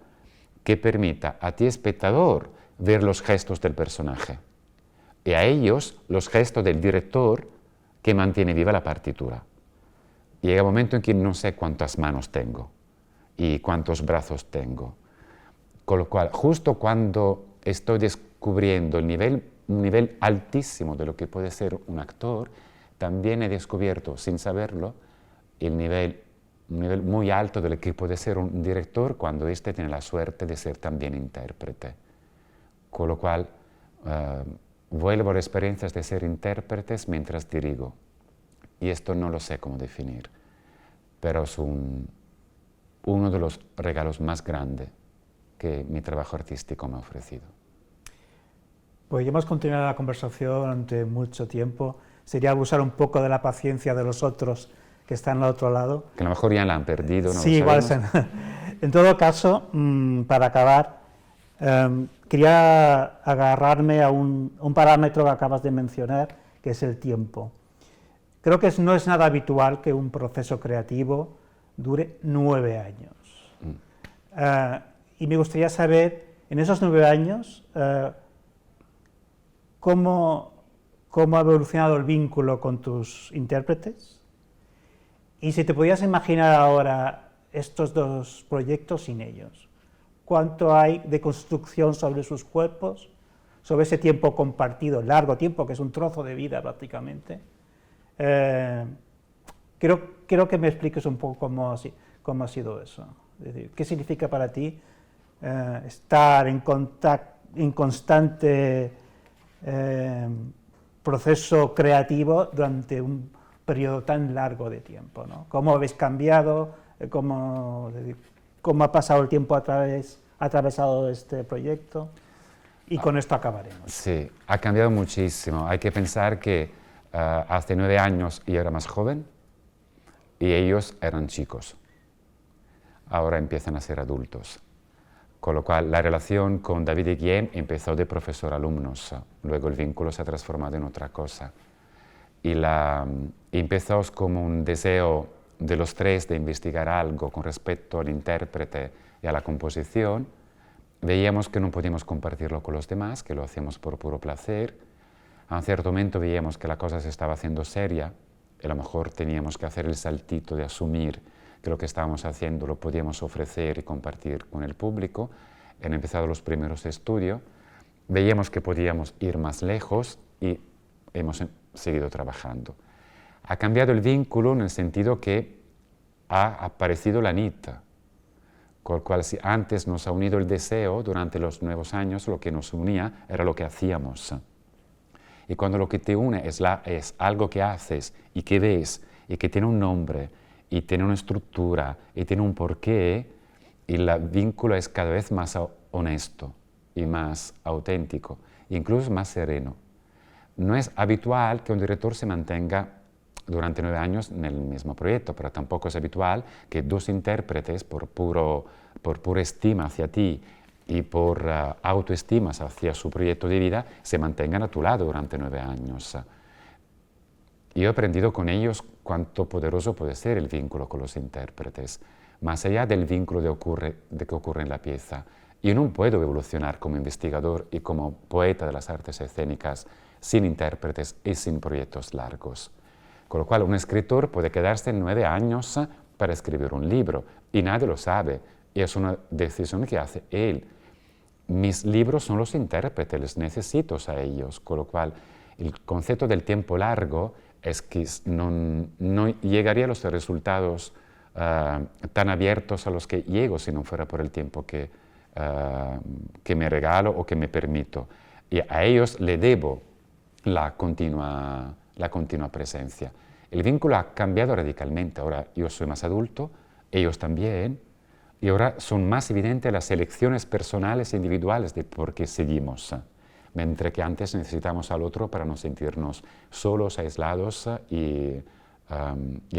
Speaker 2: que permita a ti, espectador, ver los gestos del personaje, y a ellos los gestos del director que mantiene viva la partitura. Llega un momento en que no sé cuántas manos tengo y cuántos brazos tengo, con lo cual, justo cuando estoy descubriendo un nivel altísimo de lo que puede ser un actor, también he descubierto, sin saberlo, un nivel muy alto de lo que puede ser un director cuando éste tiene la suerte de ser también intérprete. Con lo cual, vuelvo a las experiencias de ser intérpretes mientras dirigo. Y esto no lo sé cómo definir, pero es uno de los regalos más grandes que mi trabajo artístico me ha ofrecido.
Speaker 1: Podríamos continuar la conversación durante mucho tiempo. sería abusar un poco de la paciencia de los otros que están al otro lado.
Speaker 2: Que a lo mejor ya la han perdido, ¿no?
Speaker 1: Sí, igual. En todo caso, para acabar, quería agarrarme a un parámetro que acabas de mencionar, que es el tiempo. Creo que no es nada habitual que un proceso creativo dure 9 años. Y me gustaría saber, en esos 9 años, cómo ha evolucionado el vínculo con tus intérpretes, y si te podías imaginar ahora estos dos proyectos sin ellos. ¿Cuánto hay de construcción sobre sus cuerpos, sobre ese tiempo compartido, largo tiempo, que es un trozo de vida prácticamente? Quiero que me expliques un poco cómo ha sido eso. Es decir, ¿qué significa para ti estar en constante proceso creativo durante un periodo tan largo de tiempo, ¿no? ¿Cómo habéis cambiado? ¿Cómo ha pasado el tiempo atravesado este proyecto? Y con esto acabaremos.
Speaker 2: Sí, ha cambiado muchísimo. Hay que pensar que hace 9 años yo era más joven y ellos eran chicos. Ahora empiezan a ser adultos. Con lo cual, la relación con David y Guillem empezó de profesor-alumnos. Luego el vínculo se ha transformado en otra cosa. Y empezó como un deseo de los tres de investigar algo con respecto al intérprete y a la composición. Veíamos que no podíamos compartirlo con los demás, que lo hacíamos por puro placer. A un cierto momento veíamos que la cosa se estaba haciendo seria y a lo mejor teníamos que hacer el saltito de asumir que lo que estábamos haciendo lo podíamos ofrecer y compartir con el público. Han empezado los primeros estudios, veíamos que podíamos ir más lejos y hemos seguido trabajando. Ha cambiado el vínculo en el sentido que ha aparecido la NIT, con lo cual si antes nos ha unido el deseo, durante los nuevos años lo que nos unía era lo que hacíamos. Y cuando lo que te une es algo que haces y que ves y que tiene un nombre y tiene una estructura y tiene un porqué, y el vínculo es cada vez más honesto y más auténtico, incluso más sereno. No es habitual que un director se mantenga durante 9 años en el mismo proyecto, pero tampoco es habitual que 2 intérpretes, por pura estima hacia ti y por autoestima hacia su proyecto de vida, se mantengan a tu lado durante 9 años. Yo he aprendido con ellos cuánto poderoso puede ser el vínculo con los intérpretes, más allá del vínculo de que ocurre en la pieza. Yo no puedo evolucionar como investigador y como poeta de las artes escénicas sin intérpretes y sin proyectos largos. Con lo cual, un escritor puede quedarse 9 años para escribir un libro y nadie lo sabe, y es una decisión que hace él. Mis libros son los intérpretes, les necesito a ellos, con lo cual el concepto del tiempo largo es que no llegaría a los resultados tan abiertos a los que llego si no fuera por el tiempo que me regalo o que me permito. Y a ellos le debo la continua presencia. El vínculo ha cambiado radicalmente. Ahora yo soy más adulto, ellos también, y ahora son más evidentes las elecciones personales e individuales de por qué seguimos, mientras que antes necesitamos al otro para no sentirnos solos, aislados y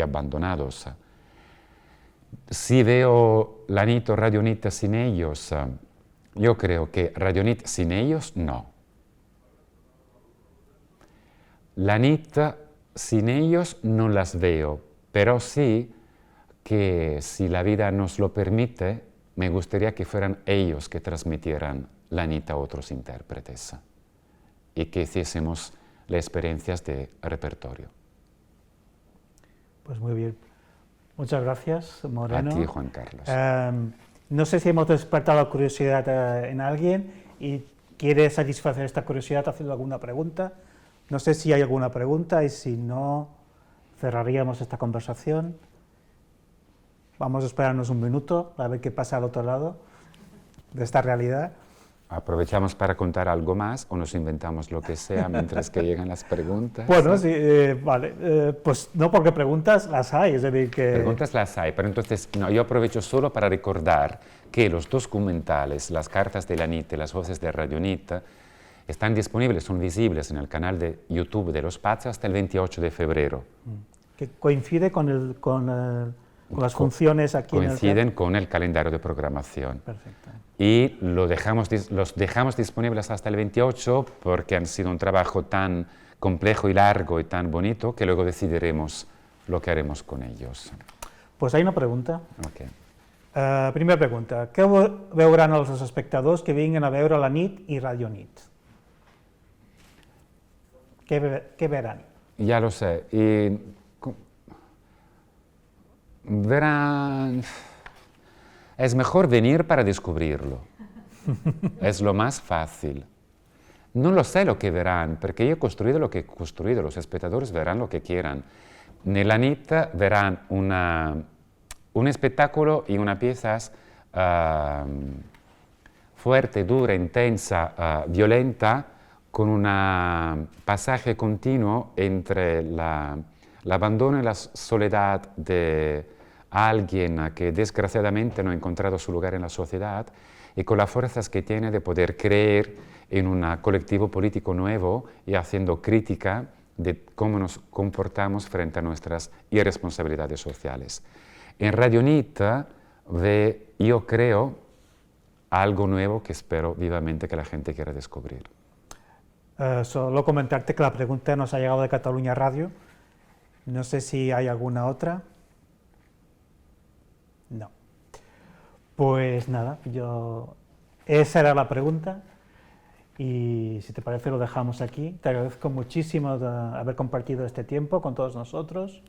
Speaker 2: abandonados. Si veo la NIT o Radio NIT sin ellos, yo creo que Radio NIT sin ellos, no. La NIT sin ellos no las veo, pero sí que si la vida nos lo permite, me gustaría que fueran ellos que transmitieran la NIT a otros intérpretes y que hiciésemos las experiencias de repertorio.
Speaker 1: Pues muy bien. Muchas gracias, Moreno.
Speaker 2: A ti, Juan Carlos.
Speaker 1: No sé si hemos despertado curiosidad en alguien y quiere satisfacer esta curiosidad haciendo alguna pregunta. No sé si hay alguna pregunta y si no, cerraríamos esta conversación. Vamos a esperarnos un minuto a ver qué pasa al otro lado de esta realidad.
Speaker 2: ¿Aprovechamos para contar algo más o nos inventamos lo que sea mientras que llegan las preguntas?
Speaker 1: Bueno, sí, vale. Pues no, porque preguntas las hay, es decir que...
Speaker 2: Preguntas las hay, pero entonces no, yo aprovecho solo para recordar que los documentales, las cartas de la NIT y las voces de Radio NIT, Están disponibles, son visibles en el canal de YouTube de Lo Spazio hasta el 28 de febrero.
Speaker 1: Que coincide con las funciones aquí en el
Speaker 2: Coinciden con el calendario de programación.
Speaker 1: Perfecto.
Speaker 2: Y los dejamos disponibles hasta el 28 porque han sido un trabajo tan complejo y largo y tan bonito que luego decidiremos lo que haremos con ellos.
Speaker 1: Pues hay una pregunta.
Speaker 2: Okay.
Speaker 1: Primera pregunta. Què veuran els espectadors que vinguin a veure la nit i Radio Nit? Què veran?
Speaker 2: Ya lo sé. Y verán, es mejor venir para descubrirlo. Es lo más fácil. No lo sé lo que verán, porque yo he construido lo que he construido. Los espectadores verán lo que quieran. Nella NIT verán un espectáculo y una pieza fuerte, dura, intensa, violenta, con un pasaje continuo entre el abandono y la soledad de alguien que desgraciadamente no ha encontrado su lugar en la sociedad y con las fuerzas que tiene de poder creer en un colectivo político nuevo y haciendo crítica de cómo nos comportamos frente a nuestras irresponsabilidades sociales. En Radio NIT yo creo algo nuevo que espero vivamente que la gente quiera descubrir.
Speaker 1: Solo comentarte que la pregunta nos ha llegado de Cataluña Radio. No sé si hay alguna otra. No. Pues nada, esa era la pregunta y si te parece lo dejamos aquí. Te agradezco muchísimo de haber compartido este tiempo con todos nosotros.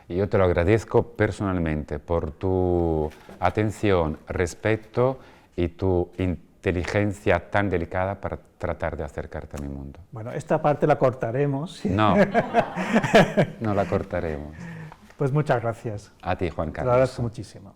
Speaker 2: Y yo te lo agradezco personalmente por tu atención, respeto y tu inteligencia tan delicada para tratar de acercarte a mi mundo.
Speaker 1: Bueno, esta parte la cortaremos.
Speaker 2: No, no la cortaremos.
Speaker 1: Pues muchas gracias.
Speaker 2: A ti, Juan
Speaker 1: Te
Speaker 2: Carlos.
Speaker 1: lo agradezco muchísimo.